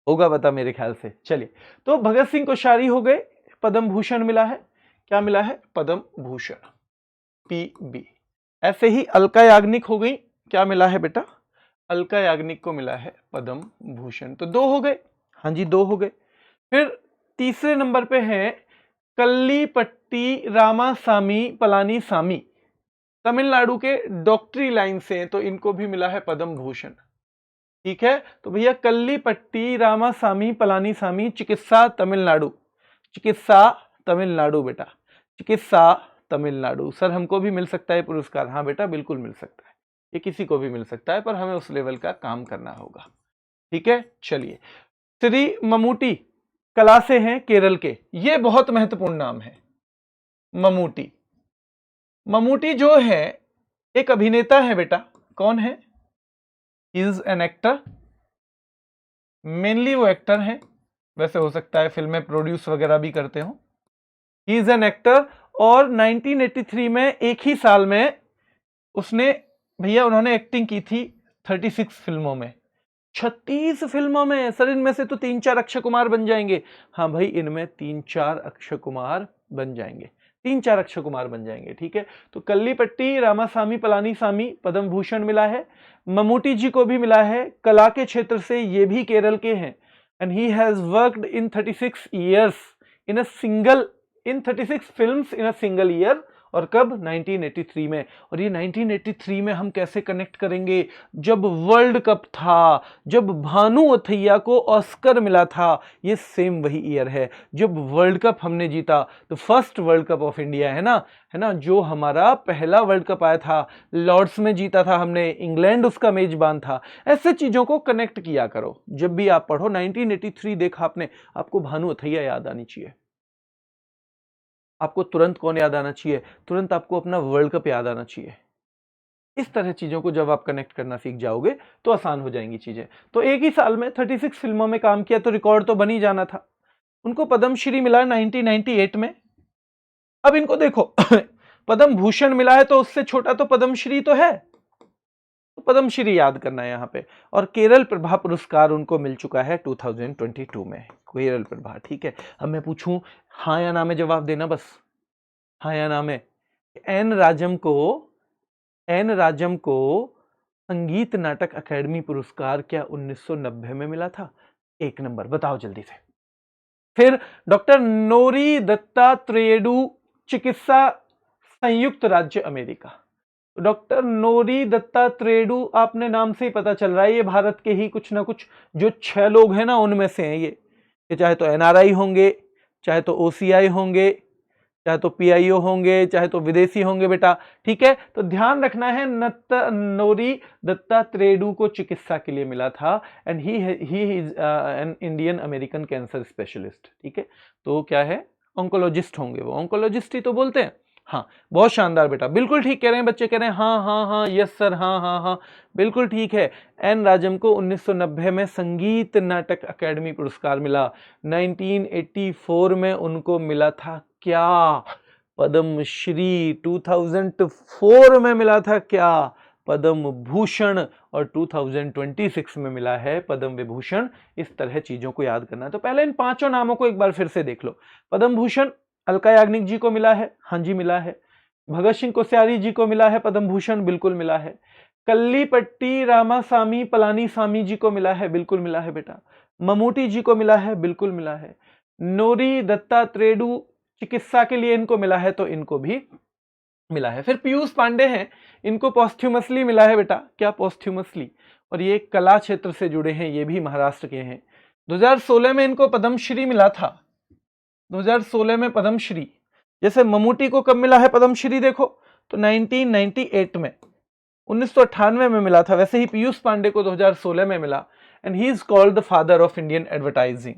होगा पता मेरे ख्याल से। चलिए, तो भगत सिंह कोश्यारी हो गए, पद्म भूषण मिला है। क्या मिला है? पद्म भूषण, PB। ऐसे ही अलका याग्निक हो गई, क्या मिला है बेटा? अलका याग्निक को मिला है पद्म भूषण। तो 2 हो गए, हाँ जी 2 हो गए। फिर तीसरे नंबर पे है कल्लीपट्टी रामासामी पलानीसामी, तमिलनाडु के डॉक्टरी लाइन से, तो इनको भी मिला है पद्म भूषण। ठीक है, तो भैया कल्लीपट्टी रामासामी पलानीसामी, चिकित्सा तमिलनाडु, चिकित्सा तमिलनाडु बेटा, चिकित्सा तमिलनाडु। सर हमको भी मिल सकता है पुरस्कार? हाँ बेटा बिल्कुल मिल सकता है, ये किसी को भी मिल सकता है, पर हमें उस लेवल का काम करना होगा। ठीक है, चलिए, श्री ममूटी कला से हैं, केरल के, ये बहुत महत्वपूर्ण नाम है। ममूटी, ममूटी जो है एक अभिनेता है बेटा। कौन है? इज एन एक्टर, मेनली वो एक्टर हैं, वैसे हो सकता है फिल्में प्रोड्यूस वगैरह भी करते हो। ही इज एन एक्टर, और 1983 में एक ही साल में उसने भैया उन्होंने एक्टिंग की थी 36 फिल्मों में, 36 फिल्मों में। सर इनमें से तो 3-4 अक्षय कुमार बन जाएंगे। हाँ भाई, इनमें 3-4 अक्षय कुमार बन जाएंगे, 3-4 अक्षय कुमार बन जाएंगे। ठीक है, तो कल्लीपट्टी रामासामी पलानीसामी पद्म भूषण मिला है। ममूटी जी को भी मिला है, कला के क्षेत्र से, ये भी केरल के हैं, and he has worked in 36 years in a single, in 36 films in a single year. और कब? 1983 में। और ये 1983 में हम कैसे कनेक्ट करेंगे? जब वर्ल्ड कप था, जब भानु अथैया को ऑस्कर मिला था, ये सेम वही ईयर है जब वर्ल्ड कप हमने जीता। तो first world cup of India है ना, जो हमारा पहला वर्ल्ड कप आया था, लॉर्ड्स में जीता था हमने, इंग्लैंड उसका मेजबान था। ऐसे चीजों को कनेक्ट किया करो, जब भी आप पढ़ो 1983 देखा आपने, आपको भानु अथैया याद आनी चाहिए। आपको तुरंत कौन याद आना चाहिए? तुरंत आपको अपना वर्ल्ड कप याद आना चाहिए। इस तरह चीजों को जब आप कनेक्ट करना सीख जाओगे तो आसान हो जाएंगी चीजें। तो एक ही साल में 36 फिल्मों में काम किया, तो रिकॉर्ड तो बन ही जाना था। उनको पद्मश्री मिला 1998 में। अब इनको देखो पद्म भूषण मिला है, तो उससे छोटा तो पद्मश्री तो है, तो पद्मश्री याद करना है यहाँ पे। और केरल प्रभा पुरस्कार उनको मिल चुका है 2022 में, केरल प्रभा। ठीक है, अब मैं पूछूं हाँ या ना में जवाब देना, बस हाँ या ना में। एन राजम को संगीत नाटक अकादमी पुरस्कार क्या 1990 में मिला था? 1 नंबर, बताओ जल्दी से। फिर डॉक्टर नोरी दत्तात्रेयडू, चिकित्सा संयुक्त राज्य अमेरिका। डॉक्टर नोरी दत्तात्रेयडू, आपने नाम से ही पता चल रहा है ये भारत के ही कुछ ना कुछ जो 6 लोग हैं ना, उनमें से हैं ये चाहे तो NRI होंगे, चाहे तो OCI होंगे, चाहे तो पीआईओ होंगे, चाहे तो विदेशी होंगे बेटा, ठीक है। तो ध्यान रखना है नोरी दत्तात्रेडू को चिकित्सा के लिए मिला था, and he is an Indian American cancer specialist, ठीक है। तो क्या है, ऑन्कोलॉजिस्ट होंगे वो, ऑन्कोलॉजिस्ट ही तो बोलते हैं। हाँ, बहुत शानदार बेटा, बिल्कुल ठीक कह रहे हैं बच्चे, कह रहे हैं हाँ हाँ हाँ, यस सर, हाँ हाँ हाँ, बिल्कुल ठीक है। एन राजम को 1990 में संगीत नाटक अकेडमी पुरस्कार मिला। 1984 में उनको मिला था क्या, पद्म श्री। 2004 में मिला था क्या, पद्म भूषण। और 2026 में मिला है पद्म विभूषण। इस तरह चीजों को याद करना है। तो पहले इन पांचों नामों को एक बार फिर से देख लो। पद्म भूषण अलका याग्निक जी को मिला है, हाँ जी मिला है। भगत सिंह कोश्यारी जी को मिला है पद्म भूषण, बिल्कुल मिला है। कल्लीपट्टी रामासामी पलानीसामी जी को मिला है, बिल्कुल मिला है बेटा। ममूटी जी को मिला है, बिल्कुल मिला है। नोरी दत्तात्रेडू चिकित्सा के लिए इनको मिला है, तो इनको भी मिला है। फिर पीयूष पांडे हैं, इनको पॉस्थ्यूमसली मिला है बेटा, क्या पॉस्थ्यूमसली, और ये कला क्षेत्र से जुड़े हैं, ये भी महाराष्ट्र के हैं। 2016 में इनको पद्मश्री मिला था, 2016 में पद्मश्री। जैसे ममूटी को कब मिला है पद्मश्री, देखो तो 1998 में, 1998 में मिला था। वैसे ही पीयूष पांडे को 2016 में मिला, and he is called the father of Indian advertising,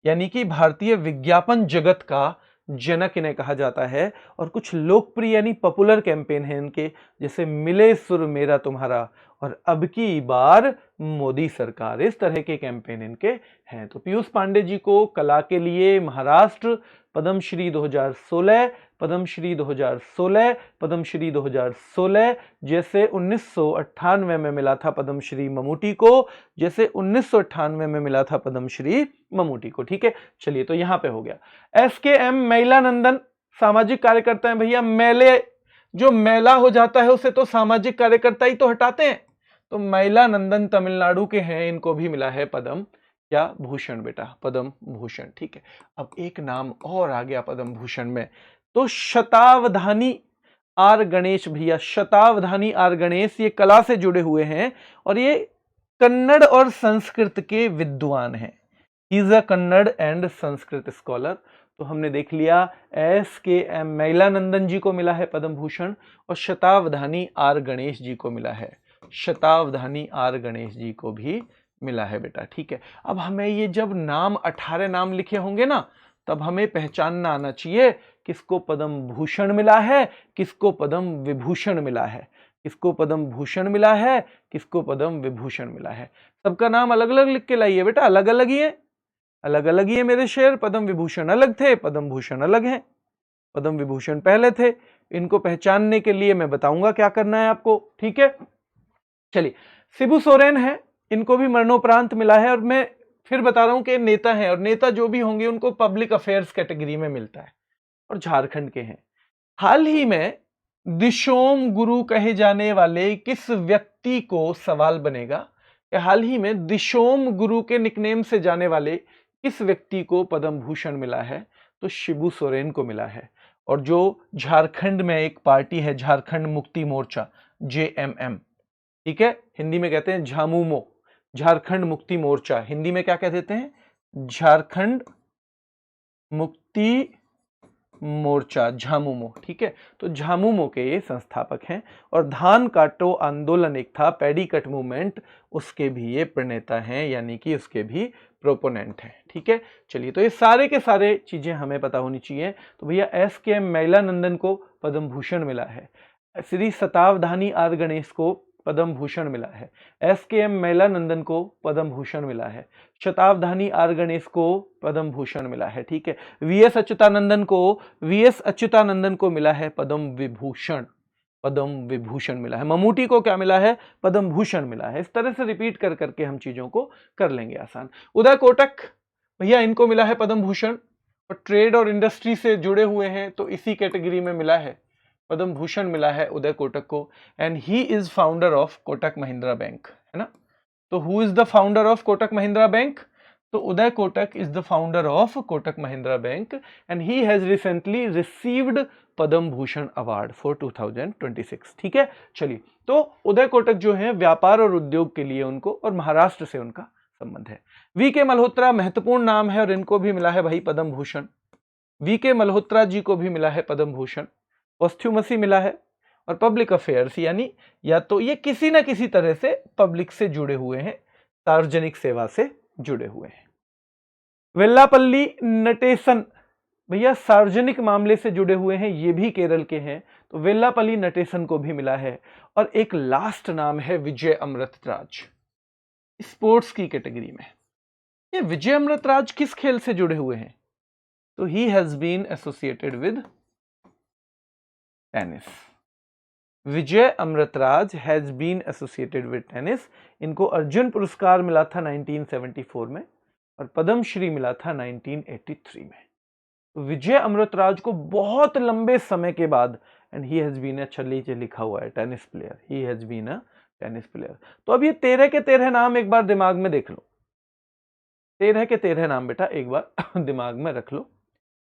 यानी कि भारतीय विज्ञापन जगत का जनक इन्हें कहा जाता है। और कुछ लोकप्रिय यानी पॉपुलर कैंपेन हैं इनके, जैसे मिले सुर मेरा तुम्हारा और अब की बार मोदी सरकार, इस तरह के कैंपेन इनके हैं। तो पीयूष पांडे जी को कला के लिए महाराष्ट्र पद्मश्री 2016, पद्मश्री 2016, पद्मश्री 2016, जैसे 1998 में मिला था पद्मश्री ममूटी को, जैसे 1998 में मिला था पद्मश्री ममूटी को, ठीक है। चलिए, तो यहां पे हो गया। SKM मैलानंदन सामाजिक कार्यकर्ता हैं भैया। मेले, जो मेला हो जाता है उसे तो सामाजिक कार्यकर्ता ही तो हटाते हैं। तो मैलानंदन तमिलनाडु के हैं, इनको भी मिला है पद्म क्या भूषण बेटा, पद्म भूषण, ठीक है। अब एक नाम और आ गया पद्म भूषण में, तो शतावधानी आर गणेश भैया। शतावधानी आर गणेश ये कला से जुड़े हुए हैं और ये कन्नड़ और संस्कृत के विद्वान हैं। He is a Kannada and Sanskrit scholar. तो हमने देख लिया SKM मैलानंदन जी को मिला है पद्म भूषण और शतावधानी आर गणेश जी को मिला है, शतावधानी आर गणेश जी को भी मिला है बेटा, ठीक है। अब हमें ये जब नाम 18 नाम लिखे होंगे ना, तब हमें पहचानना आना चाहिए किसको पद्म भूषण मिला है, किसको पद्म विभूषण मिला है, किसको पद्म भूषण मिला है, किसको पद्म विभूषण मिला है। सबका नाम अलग अलग लिख के लाइए बेटा, अलग अलग ही है, अलग अलग ही है मेरे शेर। पद्म विभूषण अलग थे, पद्म भूषण अलग हैं। पद्म विभूषण पहले थे। इनको पहचानने के लिए मैं बताऊंगा क्या करना है आपको, ठीक है। चलिए, शिबू सोरेन है, इनको भी मरणोपरांत मिला है। और मैं फिर बता रहा हूं कि नेता हैं, और नेता जो भी होंगे उनको पब्लिक अफेयर्स कैटेगरी में मिलता है, और झारखंड के हैं। हाल ही में दिशोम गुरु कहे जाने वाले किस व्यक्ति को, सवाल बनेगा कि हाल ही में दिशोम गुरु के निकनेम से जाने वाले किस व्यक्ति को पद्म भूषण मिला है, तो शिबू सोरेन को मिला है। और जो झारखंड में एक पार्टी है, झारखंड मुक्ति मोर्चा, JMM, ठीक है, हिंदी में कहते हैं झामुमो, झारखंड मुक्ति मोर्चा, हिंदी में क्या कह देते हैं, झारखंड मुक्ति मोर्चा, झामुमो, ठीक है। तो झामुमो के ये संस्थापक हैं। और धान काटो आंदोलन एक था, पैडी कट मूवमेंट, उसके भी ये प्रणेता हैं, यानी कि उसके भी प्रोपोनेंट हैं, ठीक है। चलिए, तो ये सारे के सारे चीजें हमें पता होनी चाहिए। तो भैया SKM मैलानंदन को पद्म भूषण मिला है, श्री शतावधानी आर गणेश को पद्म भूषण मिला है, SKM मैलानंदन को पद्म भूषण मिला है, शतावधानी आर गणेश को पद्म भूषण मिला है, ठीक है। VS अच्युतानंदन को मिला है पद्म विभूषण, पद्म विभूषण मिला है। ममूटी को क्या मिला है, पद्म भूषण मिला है। इस तरह से रिपीट कर करके हम चीजों को कर लेंगे आसान। उदय कोटक भैया, इनको मिला है पद्म भूषण, और ट्रेड और इंडस्ट्री से जुड़े हुए हैं, तो इसी कैटेगरी में मिला है, पद्म भूषण मिला है उदय कोटक को। And he is founder of Kotak Mahindra bank, है ना। तो who is the founder of Kotak Mahindra bank, तो Uday Kotak is the founder of Kotak Mahindra bank, and he has recently received Padma Bhushan award for 2026, ठीक है। चलिए, तो उदय कोटक जो है व्यापार और उद्योग के लिए उनको, और महाराष्ट्र से उनका संबंध है। VK मल्होत्रा महत्वपूर्ण नाम है, और इनको भी मिला है भाई पद्म भूषण। वीके मल्होत्रा जी को भी मिला है पद्म भूषण, पोस्थ्यूमसी मिला है, और पब्लिक अफेयर्स यानी या तो ये किसी ना किसी तरह से पब्लिक से जुड़े हुए हैं, सार्वजनिक सेवा से जुड़े हुए हैं। वेल्लापल्ली नटेसन भैया सार्वजनिक मामले से जुड़े हुए हैं, ये भी केरल के हैं, तो वेल्लापल्ली नटेसन को भी मिला है। और एक लास्ट नाम है विजय अमृतराज, स्पोर्ट्स की कैटेगरी में। ये विजय अमृतराज किस खेल से जुड़े हुए हैं? तो he has been associated with tennis. Vijay Amritraj has been associated with tennis. इनको अर्जुन पुरस्कार मिला था 1974 में और पद्म श्री मिला था 1983 में। तो विजय अमृतराज को बहुत लंबे समय के बाद, एंड ही हैज बीन, अच्छा नीचे लिखा हुआ है tennis player, he has been a tennis player. तो अब ये 13 के 13 नाम एक बार दिमाग में देख लो, 13 के 13 नाम बेटा एक बार दिमाग में रख लो।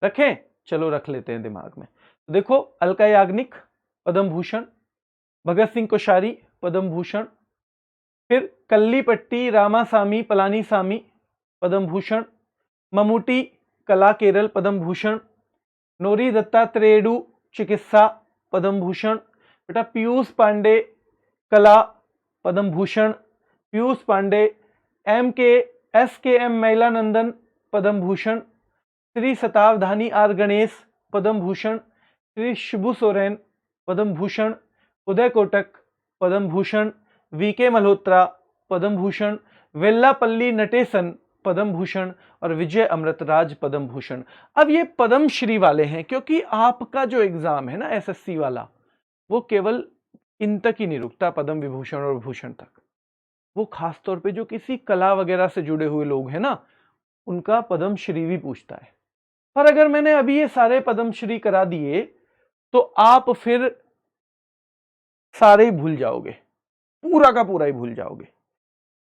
रखें? चलो रख लेते हैं दिमाग में। तो देखो, अलका याग्निक पद्म भूषण, भगत सिंह कोश्यारी पद्म भूषण, फिर कल्लीपट्टी रामासामी पलानीसामी पद्म भूषण, मम्मूटी कला केरल पद्म भूषण, नोरी दत्तात्रेयडू चिकित्सा पद्म भूषण, बेटा पीयूष पांडे कला Padma Bhushan, Piyush Pandey, SKM Mylanandan Padma Bhushan, Shri Shatavadhani R Ganesh Padma Bhushan, Shri Shibu Soren Padma Bhushan, Uday Kotak Padma Bhushan, VK Malhotra Padma Bhushan, Vellappally Natesan Padma Bhushan और विजय अमृतराज पद्म भूषण। अब ये पद्म श्री वाले हैं क्योंकि आपका जो एग्जाम है ना SSC वाला, वो केवल इन तक ही नहीं रुकता, पद्म विभूषण और भूषण तक। वो खास तौर पे जो किसी कला वगैरह से जुड़े हुए लोग हैं ना, उनका पद्म श्री भी पूछता है। पर अगर मैंने अभी ये सारे पद्म श्री करा दिए तो आप फिर सारे ही भूल जाओगे, पूरा का पूरा ही भूल जाओगे।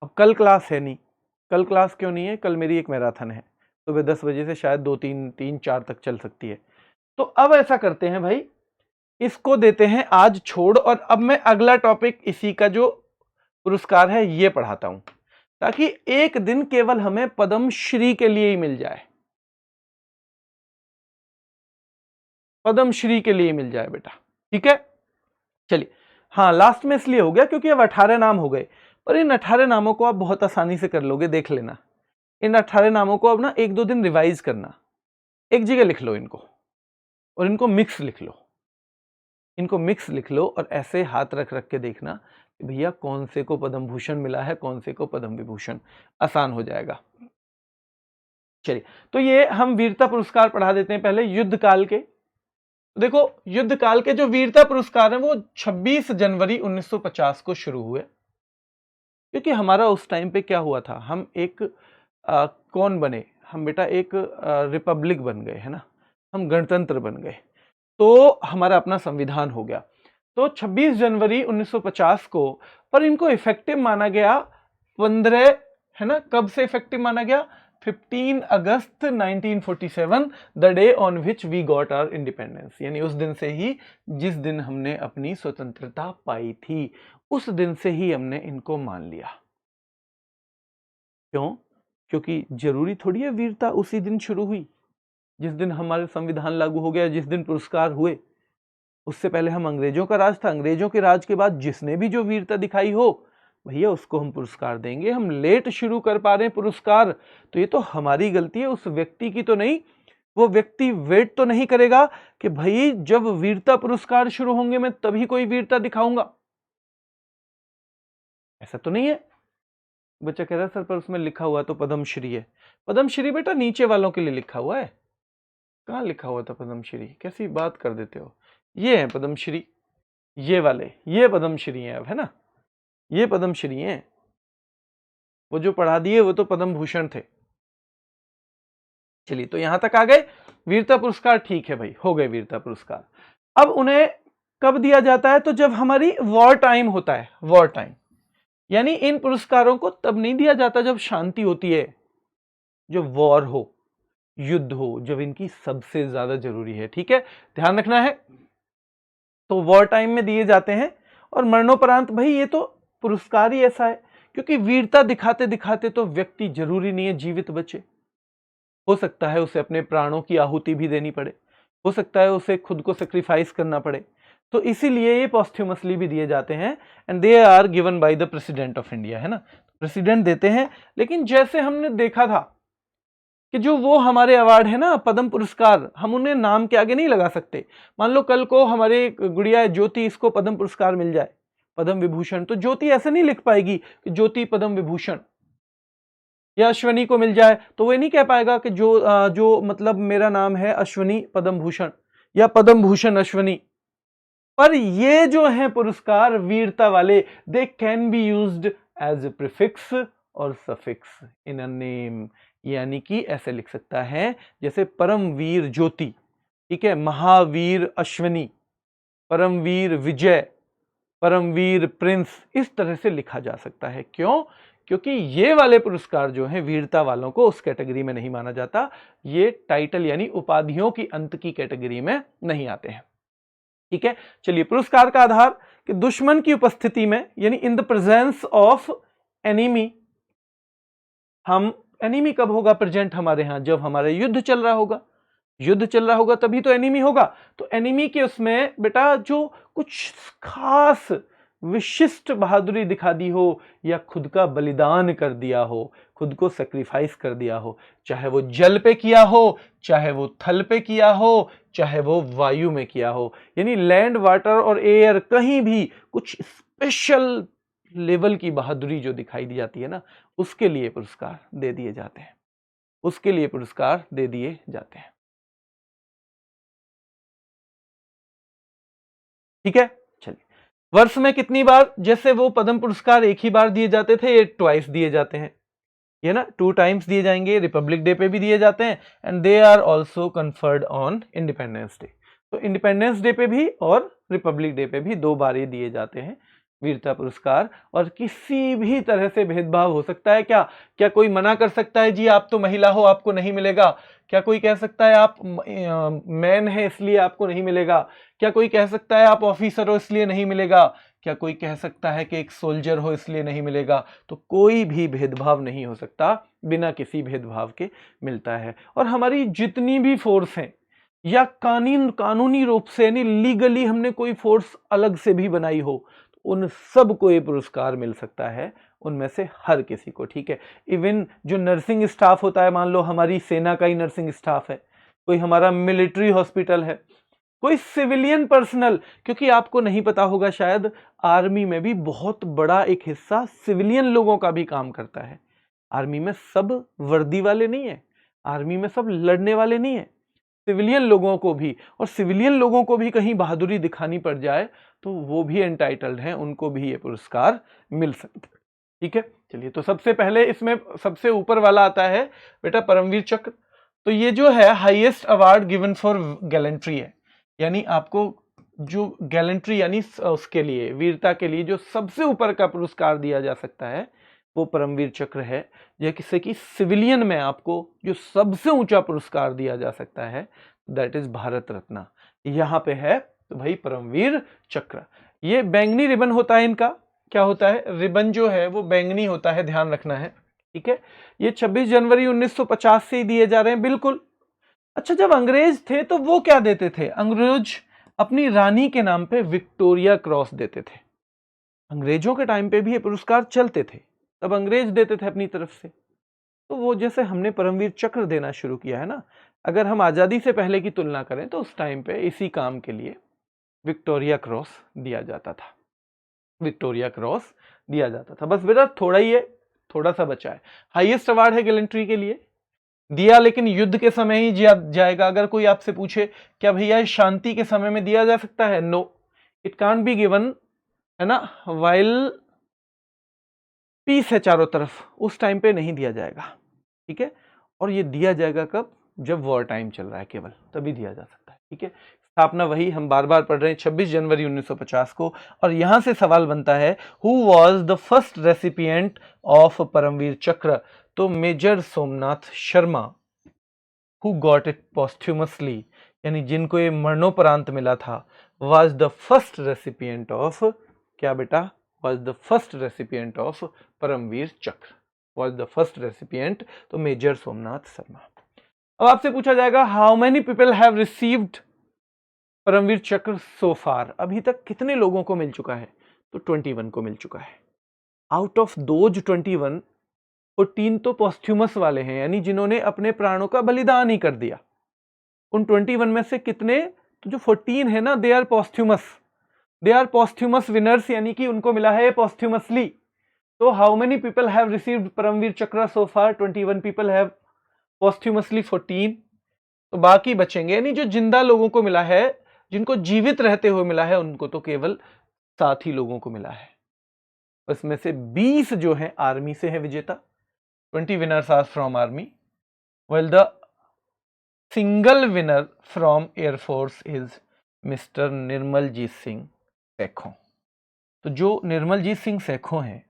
अब कल क्लास है नहीं। कल क्लास क्यों नहीं है? कल मेरी एक मैराथन है, सुबह 10 बजे से शायद 2-3-4 तक चल सकती है। तो अब ऐसा करते हैं भाई, इसको देते हैं आज छोड़, और अब मैं अगला टॉपिक इसी का जो पुरस्कार है ये पढ़ाता हूं, ताकि एक दिन केवल हमें पद्म श्री के लिए ही मिल जाए, पद्म श्री के लिए मिल जाए बेटा। ठीक है, चलिए। हाँ, लास्ट में इसलिए हो गया क्योंकि अब 18 नाम हो गए, पर इन 18 नामों को आप बहुत आसानी से कर लोगे, देख लेना। इन 18 नामों को अब ना 1-2 दिन रिवाइज करना, एक जगह लिख लो इनको, और इनको मिक्स लिख लो, इनको मिक्स लिख लो, और ऐसे हाथ रख रख के देखना कि भैया कौन से को पद्म भूषण मिला है, कौन से को पद्म विभूषण, आसान हो जाएगा। चलिए, तो ये हम वीरता पुरस्कार पढ़ा देते हैं पहले युद्ध काल के। देखो, युद्ध काल के जो वीरता पुरस्कार हैं वो 26 जनवरी 1950 को शुरू हुए, क्योंकि हमारा उस टाइम पे क्या हुआ था, हम एक कौन बने, हम बेटा एक रिपब्लिक बन गए, है ना, हम गणतंत्र बन गए, तो हमारा अपना संविधान हो गया। तो 26 जनवरी 1950 को, पर इनको इफेक्टिव माना गया 15, है ना, कब से इफेक्टिव माना गया? 15 अगस्त 1947, the day on which we got our independence, यानी उस दिन से ही, जिस दिन हमने अपनी स्वतंत्रता पाई थी, उस दिन से ही हमने इनको मान लिया। क्यों? क्योंकि जरूरी थोड़ी है वीरता उसी दिन शुरू हुई जिस दिन हमारे संविधान लागू हो गया, जिस दिन पुरस्कार हुए। उससे पहले हम अंग्रेजों का राज था, अंग्रेजों के राज के बाद जिसने भी जो वीरता दिखाई हो, भैया उसको हम पुरस्कार देंगे। हम लेट शुरू कर पा रहे हैं पुरस्कार, तो ये तो हमारी गलती है, उस व्यक्ति की तो नहीं। वो व्यक्ति वेट तो नहीं करेगा कि भाई जब वीरता पुरस्कार शुरू होंगे मैं तभी कोई वीरता दिखाऊंगा, ऐसा तो नहीं है। बच्चा कह रहा है सर पर उसमें लिखा हुआ तो पद्मश्री है। पद्मश्री बेटा नीचे वालों के लिए लिखा हुआ है, कहाँ लिखा हुआ था पद्मश्री? कैसी बात कर देते हो। ये है पद्मश्री, ये वाले, ये पद्मश्री हैं अब, है ना, ये पद्मश्री हैं। वो जो पढ़ा दिए वो तो पद्म भूषण थे। चलिए, तो यहां तक आ गए। वीरता पुरस्कार ठीक है भाई, हो गए वीरता पुरस्कार। अब उन्हें कब दिया जाता है? तो जब हमारी वॉर टाइम होता है, वॉर टाइम, यानी इन पुरस्कारों को तब नहीं दिया जाता जब शांति होती है, जो वॉर हो, युद्ध हो, जब इनकी सबसे ज्यादा जरूरी है। ठीक है, ध्यान रखना है। तो वॉर टाइम में दिए जाते हैं, और मरणोपरांत भाई ये तो पुरस्कार ही ऐसा है, क्योंकि वीरता दिखाते दिखाते तो व्यक्ति जरूरी नहीं है जीवित बचे, हो सकता है उसे अपने प्राणों की आहुति भी देनी पड़े, हो सकता है उसे खुद को सेक्रीफाइस करना पड़े, तो इसीलिए ये पॉस्थ्यूमसली भी दिए जाते हैं and they are given by the president of India, है ना, प्रेसिडेंट देते हैं। लेकिन जैसे हमने देखा था कि जो वो हमारे अवार्ड है ना पद्म पुरस्कार, हम उन्हें नाम के आगे नहीं लगा सकते। मान लो कल को हमारे गुड़िया ज्योति इसको पद्म पुरस्कार मिल जाए, पद्म विभूषण, तो ज्योति ऐसे नहीं लिख पाएगी कि ज्योति पद्म विभूषण, या अश्वनी को मिल जाए तो वो नहीं कह पाएगा कि जो मतलब मेरा नाम है अश्वनी पद्म भूषण या पद्म भूषण अश्वनी। पर ये जो है पुरस्कार वीरता वाले, they can be used as a prefix और सफिक्स इन अ नेम, यानी कि ऐसे लिख सकता है जैसे परमवीर ज्योति, ठीक है, महावीर अश्वनी, परमवीर विजय, परमवीर प्रिंस, इस तरह से लिखा जा सकता है। क्यों? क्योंकि ये वाले पुरस्कार जो हैं वीरता वालों को उस कैटेगरी में नहीं माना जाता, ये टाइटल यानी उपाधियों की अंत की कैटेगरी में नहीं आते हैं, ठीक है। चलिए, पुरस्कार का आधार कि दुश्मन की उपस्थिति में, यानी in the presence of enemy, हम एनिमी कब होगा प्रेजेंट हमारे यहां? जब हमारे युद्ध चल रहा होगा, युद्ध चल रहा होगा तभी तो एनिमी होगा। तो एनिमी के उसमें बेटा जो कुछ खास विशिष्ट बहादुरी दिखा दी हो या खुद का बलिदान कर दिया हो, खुद को सेक्रीफाइस कर दिया हो, चाहे वो जल पे किया हो, चाहे वो थल पे किया हो, चाहे वो वायु में किया हो, यानी लैंड, वाटर और एयर, कहीं भी कुछ स्पेशल लेवल की बहादुरी जो दिखाई दी जाती है ना, उसके लिए पुरस्कार दे दिए जाते हैं, उसके लिए पुरस्कार दे दिए जाते हैं, ठीक है। चलिए, वर्ष में कितनी बार, जैसे वो पद्म पुरस्कार एक ही बार दिए जाते थे, ये ट्वाइस दिए जाते हैं, ये ना 2 टाइम्स दिए जाएंगे, रिपब्लिक डे पे भी दिए जाते हैं and they are also conferred on Independence Day. तो इंडिपेंडेंस डे पे भी और रिपब्लिक डे पे भी 2 बार ये दिए जाते हैं वीरता पुरस्कार। और किसी भी तरह से भेदभाव हो सकता है क्या? क्या कोई मना कर सकता है जी आप तो महिला हो आपको नहीं मिलेगा? क्या कोई कह सकता है आप मैन है इसलिए आपको नहीं मिलेगा? क्या कोई कह सकता है आप ऑफिसर हो इसलिए नहीं मिलेगा? क्या कोई कह सकता है कि एक सोल्जर हो इसलिए नहीं मिलेगा? तो कोई भी भेदभाव नहीं हो सकता, बिना किसी भेदभाव के मिलता है। और हमारी जितनी भी फोर्स हैं या कानूनी रूप से यानी लीगली हमने कोई फोर्स अलग से भी बनाई हो, उन सब को ये पुरस्कार मिल सकता है, उनमें से हर किसी को, ठीक है। इवन जो नर्सिंग स्टाफ होता है, मान लो हमारी सेना का ही नर्सिंग स्टाफ है, कोई हमारा मिलिट्री हॉस्पिटल है, कोई सिविलियन पर्सनल, क्योंकि आपको नहीं पता होगा शायद आर्मी में भी बहुत बड़ा एक हिस्सा सिविलियन लोगों का भी काम करता है। आर्मी में सब वर्दी वाले नहीं है, आर्मी में सब लड़ने वाले नहीं है, सिविलियन लोगों को भी, और सिविलियन लोगों को भी कहीं बहादुरी दिखानी पड़ जाए तो वो भी एंटाइटल्ड हैं, उनको भी ये पुरस्कार मिल सकता है, ठीक है। चलिए, तो सबसे पहले इसमें सबसे ऊपर वाला आता है बेटा परमवीर चक्र। तो ये जो है highest award given for gallantry है, यानी आपको जो गैलेंट्री यानी उसके लिए वीरता के लिए जो सबसे ऊपर का पुरस्कार दिया जा सकता है वो परमवीर चक्र है। यह किसी की सिविलियन में आपको जो सबसे ऊंचा पुरस्कार दिया जा सकता है दैट इज भारत रत्न, यहाँ पे है तो भाई परमवीर चक्र। ये बैंगनी रिबन होता है, इनका क्या होता है, रिबन जो है वो बैंगनी होता है, ध्यान रखना है, ठीक है। ये 26 जनवरी 1950 से ही दिए जा रहे हैं, बिल्कुल। अच्छा, जब अंग्रेज थे तो वो क्या देते थे? अंग्रेज अपनी रानी के नाम पे विक्टोरिया क्रॉस देते थे। अंग्रेजों के टाइम पे भी ये पुरस्कार चलते थे, तब अंग्रेज देते थे अपनी तरफ से। तो वो जैसे हमने परमवीर चक्र देना शुरू किया है ना, अगर हम आजादी से पहले की तुलना करें तो उस टाइम पे इसी काम के लिए विक्टोरिया क्रॉस दिया जाता था, विक्टोरिया क्रॉस दिया जाता था। बस बेटा थोड़ा ही है, थोड़ा सा बचा है। हाईएस्ट अवार्ड है गैलेंट्री के लिए, दिया लेकिन युद्ध के समय ही जाएगा। अगर कोई आपसे पूछे क्या भैया शांति के समय में दिया जा सकता है, no, it can't be given, है ना, वाइल पीस है चारों तरफ, उस टाइम पे नहीं दिया जाएगा, ठीक है। और ये दिया जाएगा कब? जब वॉर टाइम चल रहा है केवल, तभी दिया जा सकता है, ठीक है। स्थापना वही हम बार बार पढ़ रहे हैं 26 जनवरी 1950 को। और यहां से सवाल बनता है who was the first recipient of Paramvir Chakra? तो major Somnath Sharma, who got it posthumously, यानी जिनको ये मरणोपरांत मिला था, was the first recipient of, क्या बेटा, was the first recipient of Paramvir चक्र, was the first recipient, तो मेजर सोमनाथ शर्मा। अब आपसे पूछा जाएगा how many people have received Param Vir Chakra so फार, अभी तक कितने लोगों को मिल चुका है? तो 21 को मिल चुका है। आउट ऑफ दोज 21, 14 तो पॉस्थ्यूमस वाले हैं, यानी जिन्होंने अपने प्राणों का बलिदान ही कर दिया। उन 21 में से कितने, तो जो 14 है ना, दे आर पॉस्थ्यूमस विनर्स, यानी कि उनको मिला है पॉस्थ्यूमसली। तो how many people have received Param Vir Chakra so far? 21 people have, पॉस्थ्यूमसली 14। तो बाकी बचेंगे, यानी जो जिंदा लोगों को मिला है, जिनको जीवित रहते हुए मिला है, उनको तो केवल 7 ही लोगों को मिला है। इसमें से 20 जो है आर्मी से है विजेता, 20 winners are from army, while the single winner from Air Force is Mr. Nirmaljit Singh Sekhon. तो जो निर्मलजीत सिंह सेखों हैं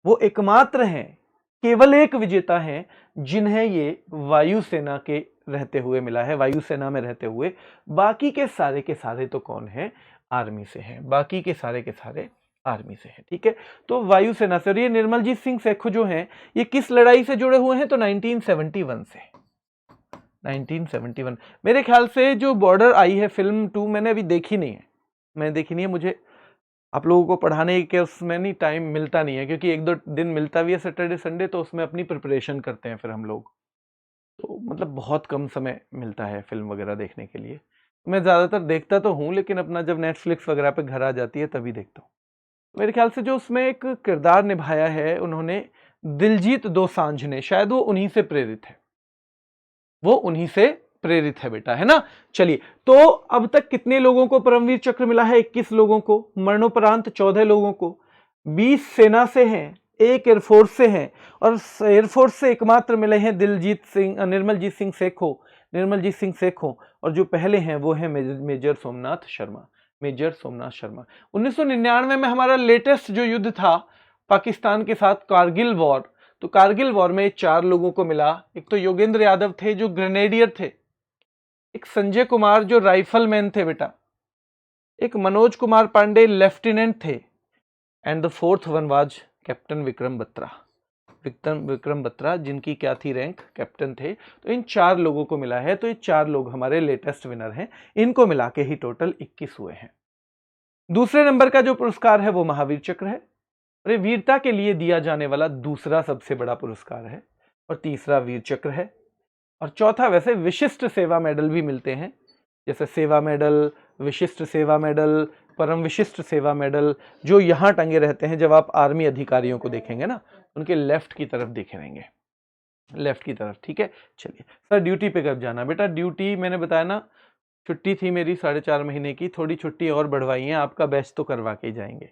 वो एकमात्र हैं, केवल एक विजेता हैं जिन्हें ये वायुसेना के रहते हुए मिला है, वायुसेना में रहते हुए। बाकी के सारे तो कौन है? आर्मी से हैं, बाकी के सारे आर्मी से है। ठीक है, तो वायुसेना से। और ये निर्मलजीत सिंह सेखों जो हैं, ये किस लड़ाई से जुड़े हुए हैं? तो 1971 से। 1971 मेरे ख्याल से जो बॉर्डर आई है फिल्म 2, मैंने अभी देखी नहीं है, मुझे आप लोगों को पढ़ाने के उसमें नहीं टाइम मिलता नहीं है, क्योंकि 1-2 दिन मिलता भी है सैटरडे संडे, तो उसमें अपनी प्रिपरेशन करते हैं फिर हम लोग, तो मतलब बहुत कम समय मिलता है फिल्म वगैरह देखने के लिए। मैं ज़्यादातर देखता तो हूँ, लेकिन अपना जब नेटफ्लिक्स वगैरह पे घर आ जाती है तभी देखता हूँ। मेरे ख्याल से जो उसमें एक किरदार निभाया है उन्होंने, दिलजीत दोसांझ ने, शायद वो उन्हीं से प्रेरित है, बेटा, है ना। चलिए, तो अब तक कितने लोगों को परमवीर चक्र मिला है? 21 लोगों को, मरणोपरांत 14 लोगों को, 20 सेना से हैं, 1 एयरफोर्स से हैं, और एयरफोर्स से एकमात्र मिले हैं निर्मलजीत सिंह सेखों, और जो पहले हैं वो है मेजर सोमनाथ शर्मा। 1999 में हमारा लेटेस्ट जो युद्ध था पाकिस्तान के साथ, कारगिल वॉर, तो कारगिल वॉर में 4 लोगों को मिला। एक तो योगेंद्र यादव थे जो ग्रेनेडियर थे, एक संजय कुमार जो राइफलमैन थे बेटा, एक मनोज कुमार पांडे लेफ्टिनेंट थे, and the fourth one was captain Vikram Batra, जिनकी क्या थी रैंक? कैप्टन थे। तो इन 4 लोगों को मिला है, तो ये 4 लोग हमारे लेटेस्ट विनर हैं, इनको मिला के ही टोटल 21 हुए हैं। दूसरे नंबर का जो पुरस्कार है वो महावीर चक्र है, और ये वीरता के लिए दिया जाने वाला दूसरा सबसे बड़ा पुरस्कार है, और तीसरा वीर चक्र है, और चौथा वैसे विशिष्ट सेवा मेडल भी मिलते हैं, जैसे सेवा मेडल, विशिष्ट सेवा मेडल, परम विशिष्ट सेवा मेडल, जो यहाँ टंगे रहते हैं। जब आप आर्मी अधिकारियों को देखेंगे ना, उनके लेफ्ट की तरफ देखे रहेंगे, लेफ्ट की तरफ। ठीक है, चलिए सर ड्यूटी पे कब जाना? बेटा ड्यूटी मैंने बताया ना, छुट्टी थी मेरी 4.5 महीने की, थोड़ी छुट्टी और बढ़वाई है, आपका बैच तो करवा के ही जाएंगे,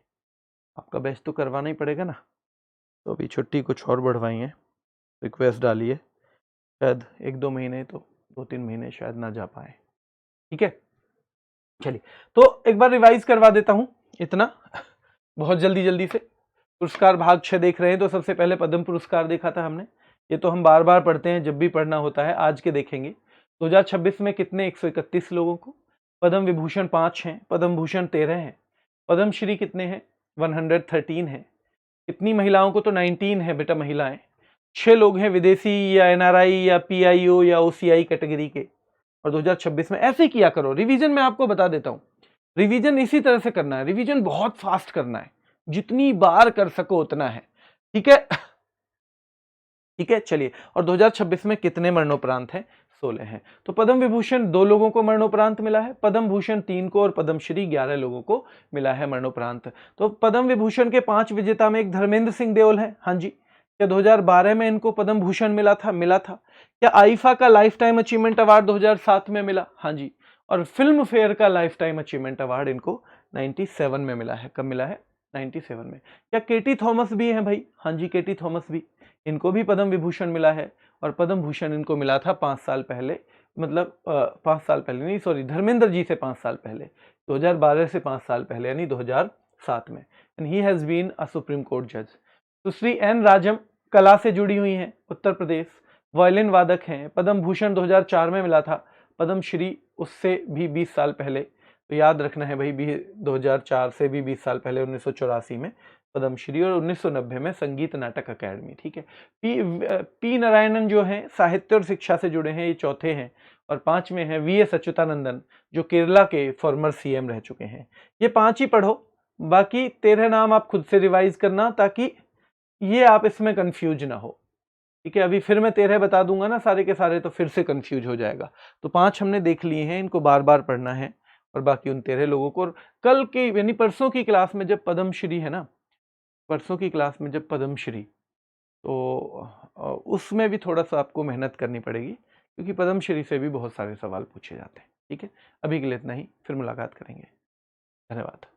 आपका बैच तो करवाना ही पड़ेगा ना, तो अभी छुट्टी कुछ और बढ़वाई है, रिक्वेस्ट डाली है, शायद 1-2 महीने, तो 2-3 महीने शायद ना जा पाए। ठीक है, चलिए तो एक बार रिवाइज करवा देता हूं इतना बहुत जल्दी से। पुरस्कार भाग 6 देख रहे हैं, तो सबसे पहले पद्म पुरस्कार देखा था हमने, ये तो हम बार बार पढ़ते हैं जब भी पढ़ना होता है, आज के देखेंगे। 2026 में कितने? 131 लोगों को। पद्म विभूषण 5 हैं, पद्म भूषण 13 हैं, पद्म श्री कितने हैं? 113 है। कितनी महिलाओं को? तो 19 है बेटा महिलाएं। 6 लोग हैं विदेशी या एनआरआई या पीआईओ या ओसीआई कैटेगरी के। और 2026 में ऐसे किया करो। रिवीजन मैं आपको बता देता हूं, रिवीजन इसी तरह से करना है, रिवीजन बहुत फास्ट करना है, जितनी बार कर सको उतना है। ठीक है, ठीक है, चलिए। और 2026 में कितने मरणोपरांत हैं? 16 हैं। तो पद्म विभूषण 2 लोगों को मरणोपरांत मिला है, पद्म भूषण 3 को, और पद्मश्री 11 लोगों को मिला है मरणोपरांत। तो पद्म विभूषण के 5 विजेता में एक धर्मेंद्र सिंह देओल है। हाँ जी, क्या 2012 में इनको पद्म भूषण मिला था? क्या आईफा का लाइफ टाइम अचीवमेंट अवार्ड 2007 में मिला? हाँ जी। और फिल्म फेयर का लाइफ टाइम अचीवमेंट अवार्ड इनको 97 में मिला है। कब मिला है? 97 में। क्या केटी थॉमस भी हैं भाई? हाँ जी, केटी थॉमस भी, इनको भी पद्म विभूषण मिला है, और पद्म भूषण इनको मिला था 5 साल पहले, मतलब 5 साल पहले नहीं, सॉरी, धर्मेंद्र जी से 5 साल पहले, 2012 से 5 साल पहले, यानी 2007 में। And he has been a supreme court जज। सुश्री एन राजम कला से जुड़ी हुई हैं, उत्तर प्रदेश, वायलिन वादक हैं, पद्म भूषण 2004 में मिला था, पद्म श्री उससे भी 20 साल पहले, तो याद रखना है भाई, 2004 से भी 20 साल पहले 1984 में पद्मश्री, और 1990 में संगीत नाटक अकादमी। ठीक है। पी नारायणन जो हैं साहित्य और शिक्षा से जुड़े हैं, ये चौथे हैं। और पांचवें हैं वीएस अच्युतानंदन, जो केरला के फॉर्मर सीएम रह चुके हैं। ये 5 ही पढ़ो, बाकी 13 नाम आप खुद से रिवाइज करना, ताकि ये आप इसमें कंफ्यूज ना हो। ठीक है। अभी फिर मैं 13 बता दूंगा ना सारे के सारे, तो फिर से कंफ्यूज हो जाएगा। तो 5 हमने देख लिए हैं, इनको बार बार पढ़ना है। और बाकी उन 13 लोगों को, और कल की यानी परसों की क्लास में जब पद्मश्री है ना, परसों की क्लास में जब पद्मश्री, तो उसमें भी थोड़ा सा आपको मेहनत करनी पड़ेगी, क्योंकि पद्मश्री से भी बहुत सारे सवाल पूछे जाते हैं। ठीक है। अभी के लिए इतना ही, फिर मुलाकात करेंगे। धन्यवाद।